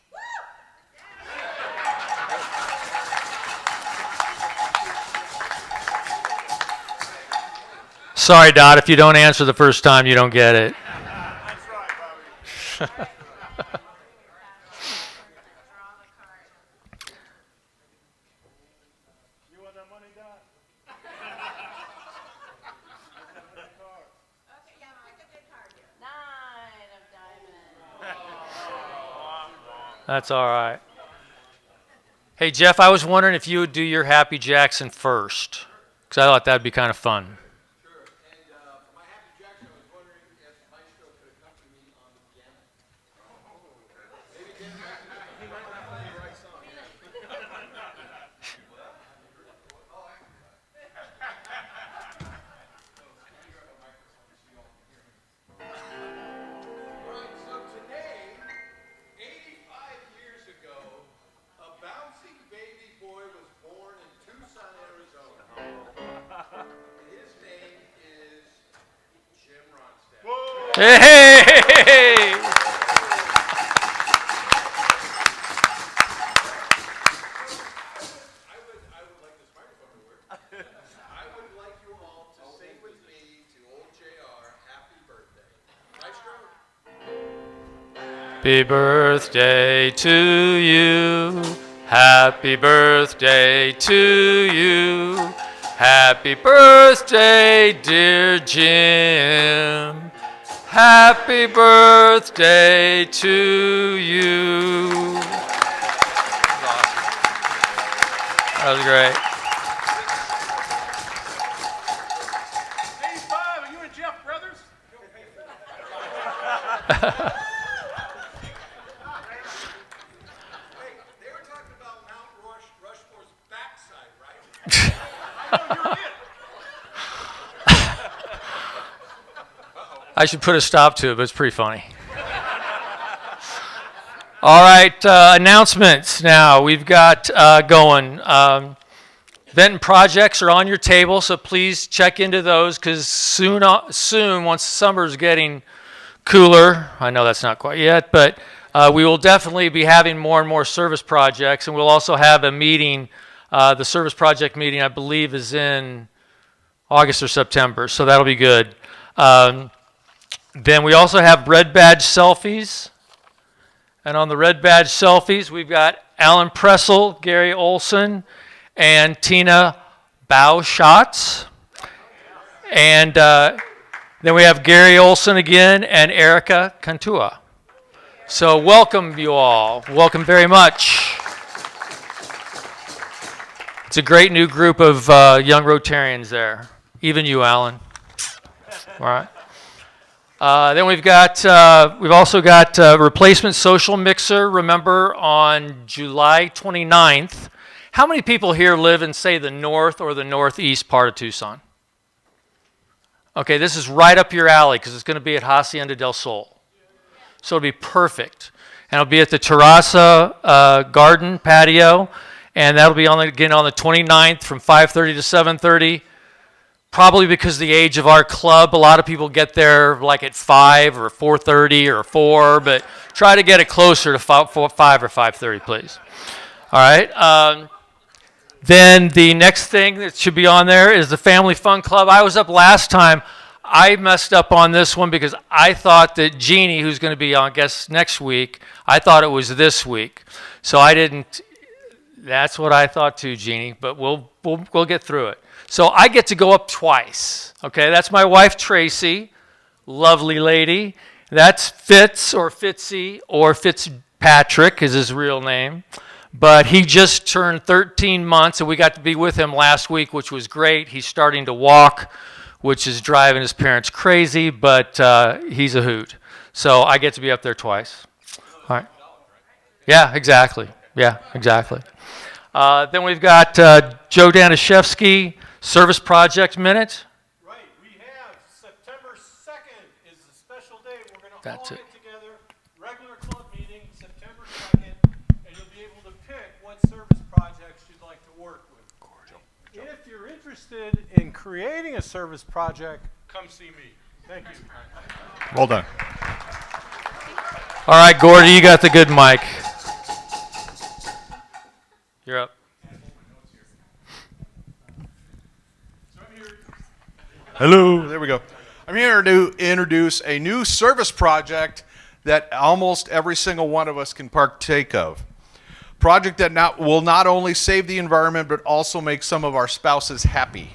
Sorry, Dot, if you don't answer the first time, you don't get it. That's right, Bobby. You want that money, Dot? That's all right. Hey, Jeff, I was wondering if you would do your Happy Jackson first, because I thought that would be kind of fun. Hey! Happy birthday to you. Happy birthday to you. Happy birthday, dear Jim. Happy birthday to you. That was great. Hey, Bob, are you and Jeff brothers? I should put a stop to it, but it's pretty funny. All right, announcements now. We've got going. Event and projects are on your table, so please check into those because soon, once summer's getting cooler, I know that's not quite yet, but we will definitely be having more and more service projects, and we'll also have a meeting. The service project meeting, I believe, is in August or September, so that'll be good. Then we also have red badge selfies. And on the red badge selfies, we've got Alan Pressel, Gary Olson, and Tina Bauschatz. And then we have Gary Olson again and Erica Cantua. So welcome you all. Welcome very much. It's a great new group of young Rotarians there. Even you, Alan. All right. Then we've also got replacement social mixer. Remember on July 29th. How many people here live in, say, the north or the northeast part of Tucson? Okay, this is right up your alley because it's going to be at Hacienda del Sol. So it'll be perfect. And it'll be at the Terraza Garden patio. And that'll be again on the 29th from 5:30 to 7:30. Probably because of the age of our club, a lot of people get there like at 5 or 4:30 or 4, but try to get it closer to 5 or 5:30, please. All right. Then the next thing that should be on there is the Family Fun Club. I was up last time. I messed up on this one because I thought that Jeannie, who's going to be on guest next week, I thought it was this week. So I didn't. That's what I thought too, Jeannie, but we'll get through it. So I get to go up twice. Okay, that's my wife Tracy, lovely lady. That's Fitz or Fitzy or Fitzpatrick is his real name. But he just turned 13 months and we got to be with him last week, which was great. He's starting to walk, which is driving his parents crazy, but he's a hoot. So I get to be up there twice. All right. Yeah, exactly. Yeah, exactly. Then we've got Joe Danishevsky, Service Project Minute. Right, we have September 2nd is a special day. We're going to all get together, regular club meeting, September 2nd, and you'll be able to pick what service projects you'd like to work with. If you're interested in creating a service project, come see me. Thank you. Well done. All right, Gordy, you got the good mic. You're up. Hello, there we go. I'm here to introduce a new service project that almost every single one of us can partake of. Project that will not only save the environment, but also make some of our spouses happy.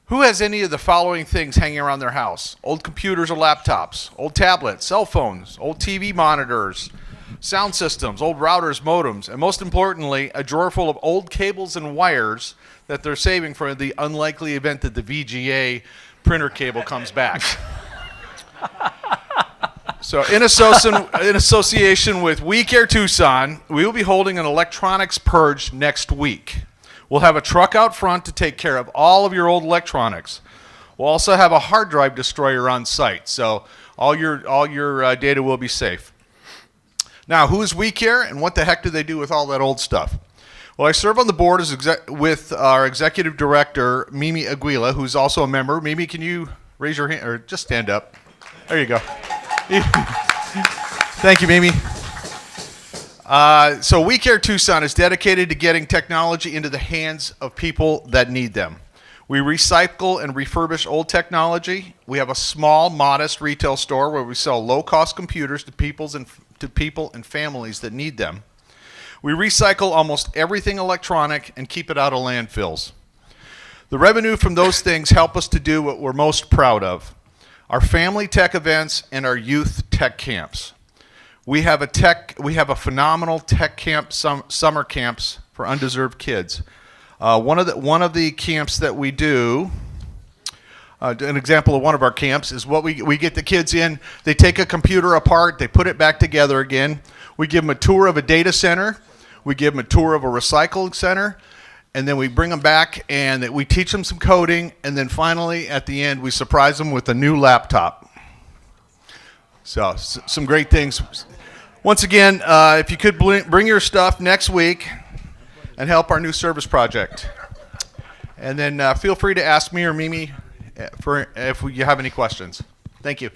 Who has any of the following things hanging around their house? Old computers or laptops, old tablets, cell phones, old TV monitors, sound systems, old routers, modems, and most importantly, a drawer full of old cables and wires that they're saving for the unlikely event that the VGA printer cable comes back. So in association with We Care Tucson, we will be holding an electronics purge next week. We'll have a truck out front to take care of all of your old electronics. We'll also have a hard drive destroyer on site, so all your data will be safe. Now, who is We Care, and what the heck do they do with all that old stuff? Well, I serve on the board with our executive director, Mimi Aguila, who's also a member. Mimi, can you raise your hand, or just stand up? There you go. Thank you, Mimi. So We Care Tucson is dedicated to getting technology into the hands of people that need them. We recycle and refurbish old technology. We have a small, modest retail store where we sell low-cost computers to people and families that need them. We recycle almost everything electronic and keep it out of landfills. The revenue from those things help us to do what we're most proud of: our family tech events and our youth tech camps. We have a phenomenal tech camp, summer camps for undeserved kids. One of the camps that we do, an example of one of our camps is what we get the kids in. They take a computer apart, they put it back together again. We give them a tour of a data center, we give them a tour of a recycling center, and then we bring them back and we teach them some coding, and then finally at the end we surprise them with a new laptop. So some great things. Once again, if you could bring your stuff next week and help our new service project. And then feel free to ask me or Mimi if you have any questions. Thank you.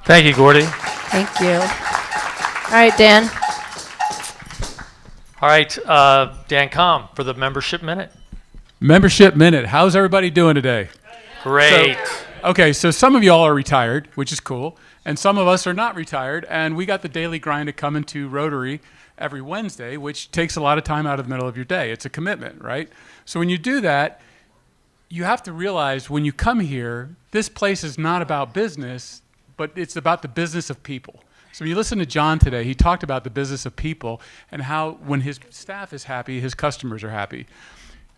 Thank you, Gordy. Thank you. All right, Dan. All right, Dan Com for the Membership Minute. Membership Minute. How's everybody doing today? Great. So some of y'all are retired, which is cool, and some of us are not retired, and we got the daily grind of coming to Rotary every Wednesday, which takes a lot of time out of the middle of your day. It's a commitment, right? So when you do that, you have to realize when you come here, this place is not about business, but it's about the business of people. So when you listen to John today, he talked about the business of people and how when his staff is happy, his customers are happy.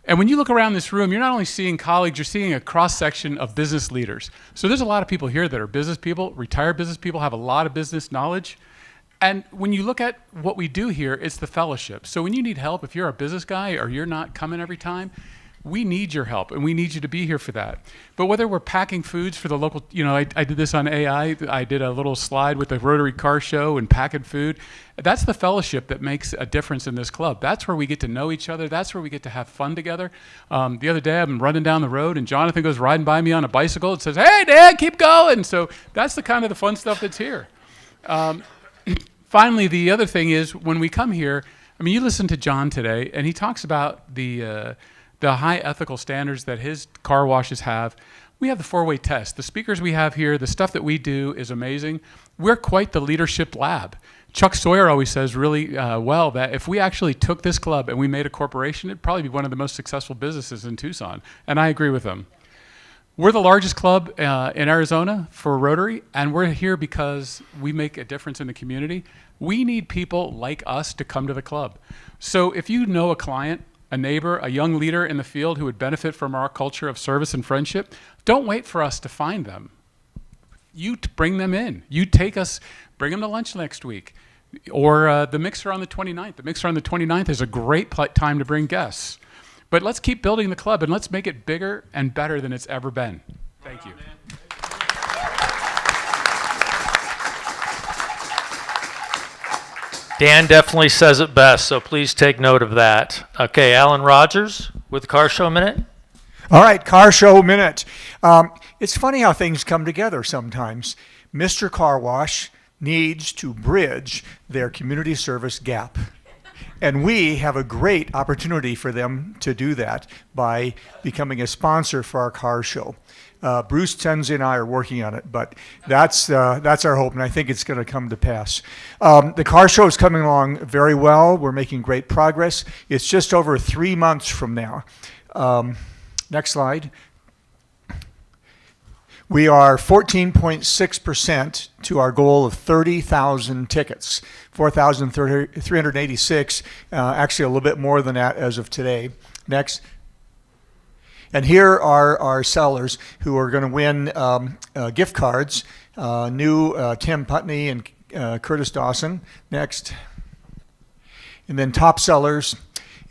And when you look around this room, you're not only seeing colleagues, you're seeing a cross-section of business leaders. So there's a lot of people here that are business people, retired business people, have a lot of business knowledge. And when you look at what we do here, it's the fellowship. So when you need help, if you're a business guy or you're not coming every time, we need your help, and we need you to be here for that. But whether we're packing foods for the local, I did this on AI. I did a little slide with the Rotary Car Show and packing food. That's the fellowship that makes a difference in this club. That's where we get to know each other. That's where we get to have fun together. The other day, I'm running down the road, and Jonathan goes riding by me on a bicycle and says, "Hey, Dad, keep going." So that's the kind of the fun stuff that's here. Finally, the other thing is when we come here, you listen to John today, and he talks about the high ethical standards that his car washes have. We have the four-way test. The speakers we have here, the stuff that we do is amazing. We're quite the leadership lab. Chuck Sawyer always says really well that if we actually took this club and we made a corporation, it'd probably be one of the most successful businesses in Tucson. And I agree with him. We're the largest club in Arizona for Rotary, and we're here because we make a difference in the community. We need people like us to come to the club. So if you know a client, a neighbor, a young leader in the field who would benefit from our culture of service and friendship, don't wait for us to find them. You bring them in. You take us, bring them to lunch next week. Or the mixer on the 29th. The mixer on the 29th is a great time to bring guests. But let's keep building the club, and let's make it bigger and better than it's ever been. Thank you. Dan definitely says it best, so please take note of that. Okay, Alan Rogers with Car Show Minute. All right, Car Show Minute. It's funny how things come together sometimes. Mr. Car Wash needs to bridge their community service gap. And we have a great opportunity for them to do that by becoming a sponsor for our car show. Bruce Tenzi and I are working on it, but that's our hope, and I think it's going to come to pass. The car show is coming along very well. We're making great progress. It's just over 3 months from now. Next slide. We are 14.6% to our goal of 30,000 tickets, 4,386, actually a little bit more than that as of today. Next. And here are our sellers who are going to win gift cards, new Tim Putney and Curtis Dawson. Next. And then top sellers.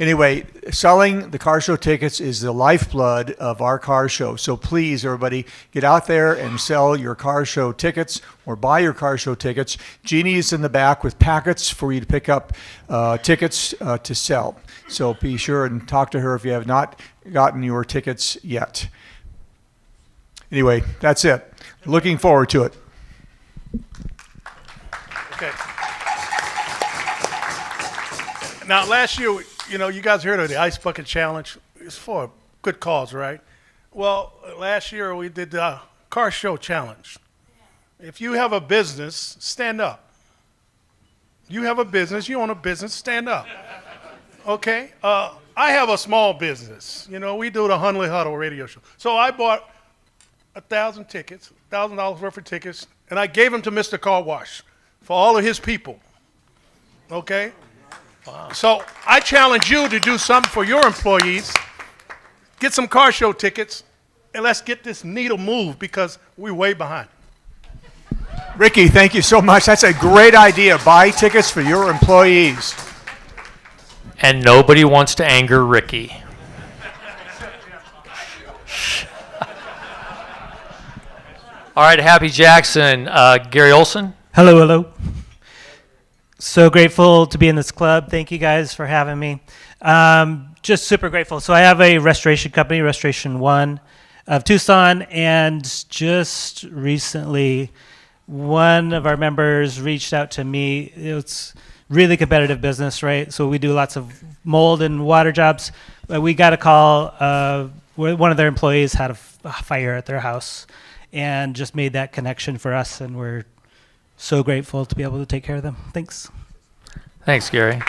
Anyway, selling the car show tickets is the lifeblood of our car show. So please, everybody, get out there and sell your car show tickets or buy your car show tickets. Jeannie is in the back with packets for you to pick up tickets to sell. So be sure and talk to her if you have not gotten your tickets yet. Anyway, that's it. Looking forward to it. Okay. Now, last year, you guys heard of the Ice Bucket Challenge. It's for good cause, right? Well, last year we did the car show challenge. If you have a business, stand up. You have a business, you own a business, stand up. Okay? I have a small business. You know, we do the Hunley Huddle radio show. So I bought 1,000 tickets, $1,000 worth of tickets, and I gave them to Mr. Car Wash for all of his people. Okay? Wow. So I challenge you to do something for your employees. Get some car show tickets, and let's get this needle moved because we're way behind. Ricky, thank you so much. That's a great idea. Buy tickets for your employees. And nobody wants to anger Ricky. All right, Happy Jackson. Gary Olson. Hello, hello. So grateful to be in this club. Thank you guys for having me. Just super grateful. So I have a restoration company, Restoration One of Tucson, and just recently one of our members reached out to me. It's really competitive business, right? So we do lots of mold and water jobs. But we got a call where one of their employees had a fire at their house and just made that connection for us, and we're so grateful to be able to take care of them. Thanks. Thanks, Gary.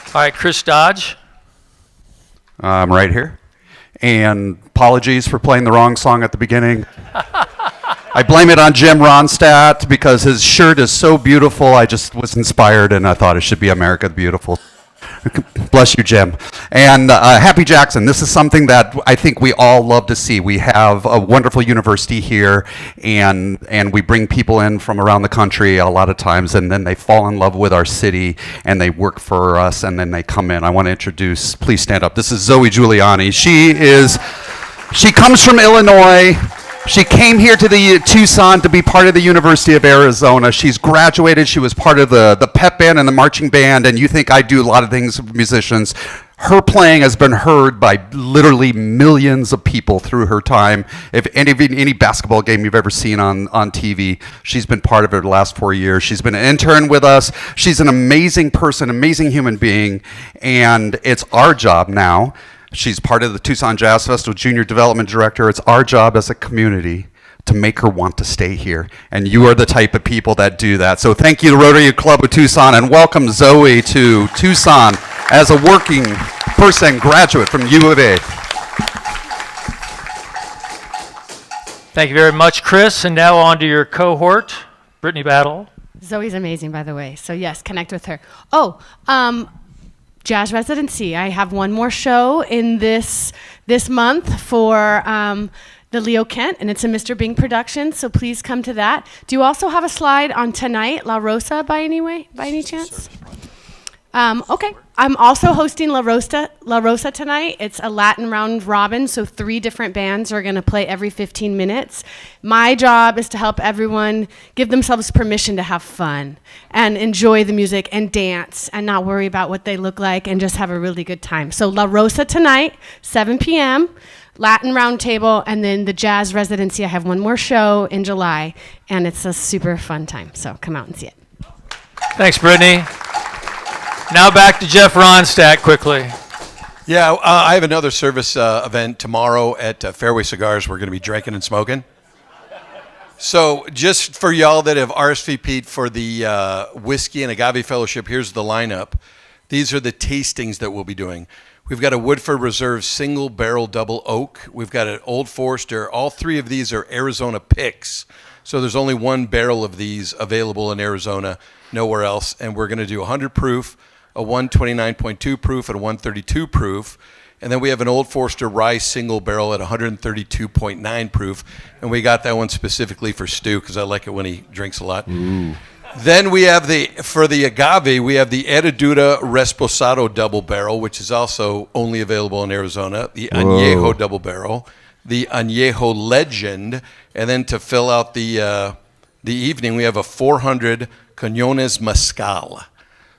All right, Chris Dodge. I'm right here. And apologies for playing the wrong song at the beginning. I blame it on Jim Ronstadt because his shirt is so beautiful. I just was inspired and I thought it should be America the Beautiful. Bless you, Jim. And Happy Jackson, this is something that I think we all love to see. We have a wonderful university here, and we bring people in from around the country a lot of times, and then they fall in love with our city, and they work for us, and then they come in. I want to introduce, please stand up. This is Zoe Giuliani. She comes from Illinois. She came here to the Tucson to be part of the University of Arizona. She's graduated. She was part of the pep band and the marching band, and you think I do a lot of things with musicians. Her playing has been heard by literally millions of people through her time. If any basketball game you've ever seen on TV, she's been part of it the last 4 years. She's been an intern with us. She's an amazing person, amazing human being, and it's our job now. She's part of the Tucson Jazz Festival, Junior Development Director. It's our job as a community to make her want to stay here. And you are the type of people that do that. So thank you to Rotary Club of Tucson, and welcome Zoe to Tucson as a working person graduate from U of A. Thank you very much, Chris. And now on to your cohort, Brittany Battle. Zoe's amazing, by the way. So yes, connect with her. Jazz residency. I have one more show in this month for the Leo Kent, and it's a Mr. Bing production, so please come to that. Do you also have a slide on tonight, La Rosa, by any chance? Okay. I'm also hosting La Rosa tonight. It's a Latin round robin, so 3 different bands are going to play every 15 minutes. My job is to help everyone give themselves permission to have fun and enjoy the music and dance and not worry about what they look like and just have a really good time. So La Rosa tonight, 7 p.m., Latin Roundtable, and then the Jazz Residency. I have one more show in July, and it's a super fun time, so come out and see it. Thanks, Brittany. Now back to Jeff Ronstadt quickly. Yeah, I have another service event tomorrow at Fairway Cigars. We're going to be drinking and smoking. So just for y'all that have RSVP'd for the Whiskey and Agave Fellowship, here's the lineup. These are the tastings that we'll be doing. We've got a Woodford Reserve single barrel double oak. We've got an Old Forester. All 3 of these are Arizona picks. So there's only 1 barrel of these available in Arizona, nowhere else. And we're going to do 100 proof, a 129.2 proof, and a 132 proof. And then we have an Old Forester rye single barrel at 132.9 proof. And we got that one specifically for Stu because I like it when he drinks a lot. Ooh. Then we have for the agave, we have the Herradura Reposado double barrel, which is also only available in Arizona. The Añejo double barrel, the Añejo Legend, and then to fill out the evening, we have a 400 Cañones Mezcal.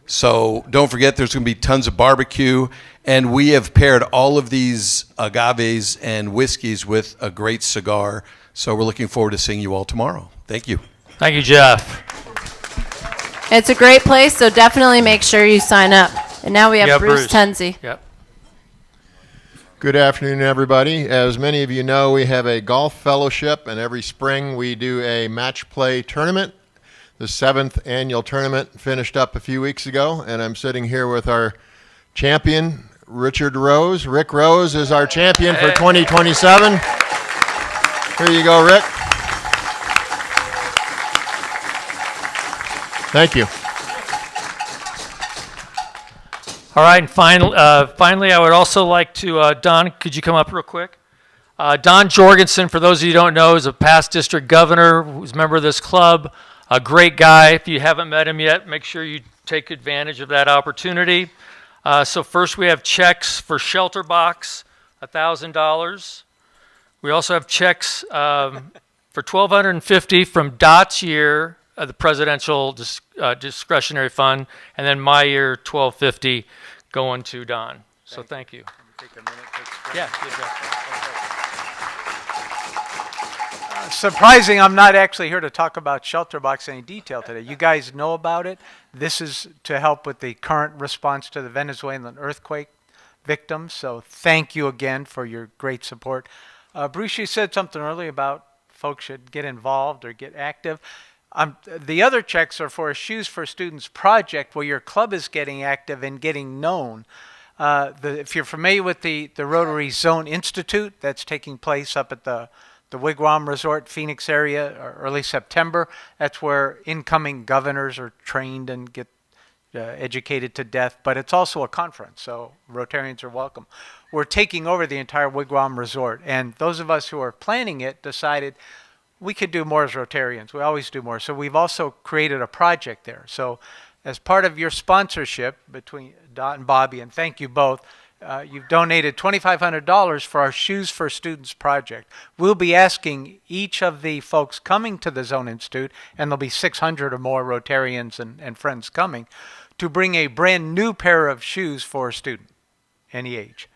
So don't forget, there's going to be tons of barbecue, and we have paired all of these agaves and whiskeys with a great cigar. So we're looking forward to seeing you all tomorrow. Thank you. Thank you, Jeff. It's a great place, so definitely make sure you sign up. And now we have Bruce Tenzi. Yep. Good afternoon, everybody. As many of you know, we have a golf fellowship, and every spring we do a match play tournament. The 7th annual tournament finished up a few weeks ago, and I'm sitting here with our champion, Richard Rose. Rick Rose is our champion for 2027. Here you go, Rick. Thank you. All right, and finally, I would also like to, Don, could you come up real quick? Don Jorgensen, for those of you who don't know, is a past district governor who's a member of this club, a great guy. If you haven't met him yet, make sure you take advantage of that opportunity. So first we have checks for Shelter Box, $1,000. We also have checks for $1,250 from Dot's year, the presidential discretionary fund, and then my year, $1,250 going to Don. So thank you. Yeah. Surprising, I'm not actually here to talk about Shelter Box in any detail today. You guys know about it. This is to help with the current response to the Venezuelan earthquake victims. So thank you again for your great support. Bruce, you said something earlier about folks should get involved or get active. The other checks are for a Shoes for Students project where your club is getting active and getting known. If you're familiar with the Rotary Zone Institute, that's taking place up at the Wigwam Resort, Phoenix area, early September. That's where incoming governors are trained and get educated to death. But it's also a conference, so Rotarians are welcome. We're taking over the entire Wigwam Resort, and those of us who are planning it decided we could do more as Rotarians. We always do more. So we've also created a project there. So as part of your sponsorship between Dot and Bobby, and thank you both, you've donated $2,500 for our Shoes for Students project. We'll be asking each of the folks coming to the Zone Institute, and there'll be 600 or more Rotarians and friends coming, to bring a brand new pair of shoes for a student, any age.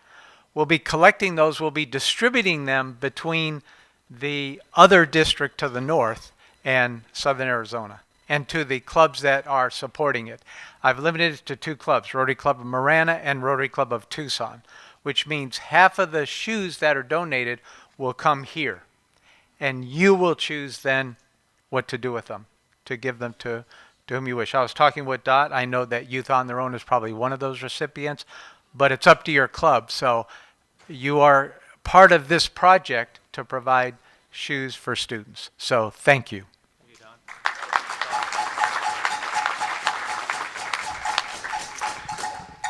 We'll be collecting those. We'll be distributing them between the other district to the north and southern Arizona, and to the clubs that are supporting it. I've limited it to 2 clubs, Rotary Club of Marana and Rotary Club of Tucson, which means half of the shoes that are donated will come here. And you will choose then what to do with them, to give them to whom you wish. I was talking with Dot. I know that Youth on Their Own is probably one of those recipients, but it's up to your club. So you are part of this project to provide shoes for students. So thank you.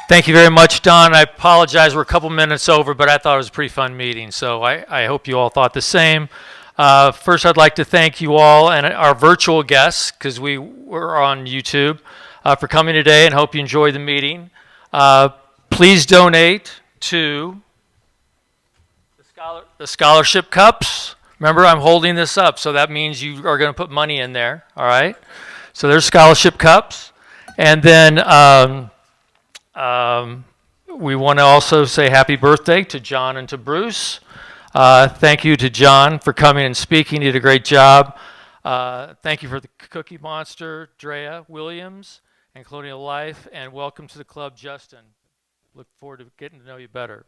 Thank you very much, Don. I apologize, we're a couple minutes over, but I thought it was a pretty fun meeting, so I hope you all thought the same. First, I'd like to thank you all and our virtual guests, because we were on YouTube, for coming today, and hope you enjoyed the meeting. Please donate to the scholarship cups. Remember, I'm holding this up, so that means you are going to put money in there, all right? So there's scholarship cups. And then we want to also say happy birthday to John and to Bruce. Thank you to John for coming and speaking. You did a great job. Thank you for the Cookie Monster, Drea Williams, and Colonial Life, and welcome to the club, Justin. Look forward to getting to know you better.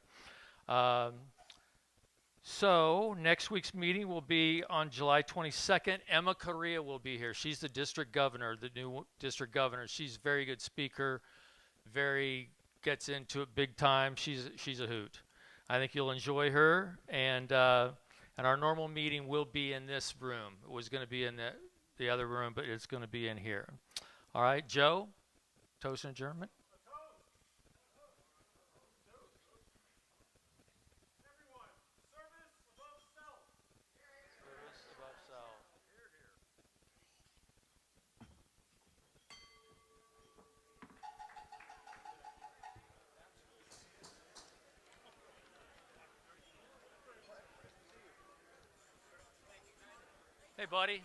So next week's meeting will be on July 22nd. Emma Correa will be here. She's the district governor, the new district governor. She's a very good speaker, gets into it big time. She's a hoot. I think you'll enjoy her. And our normal meeting will be in this room. It was going to be in the other room, but it's going to be in here. All right, Joe, toast and adjournment. Hey, buddy.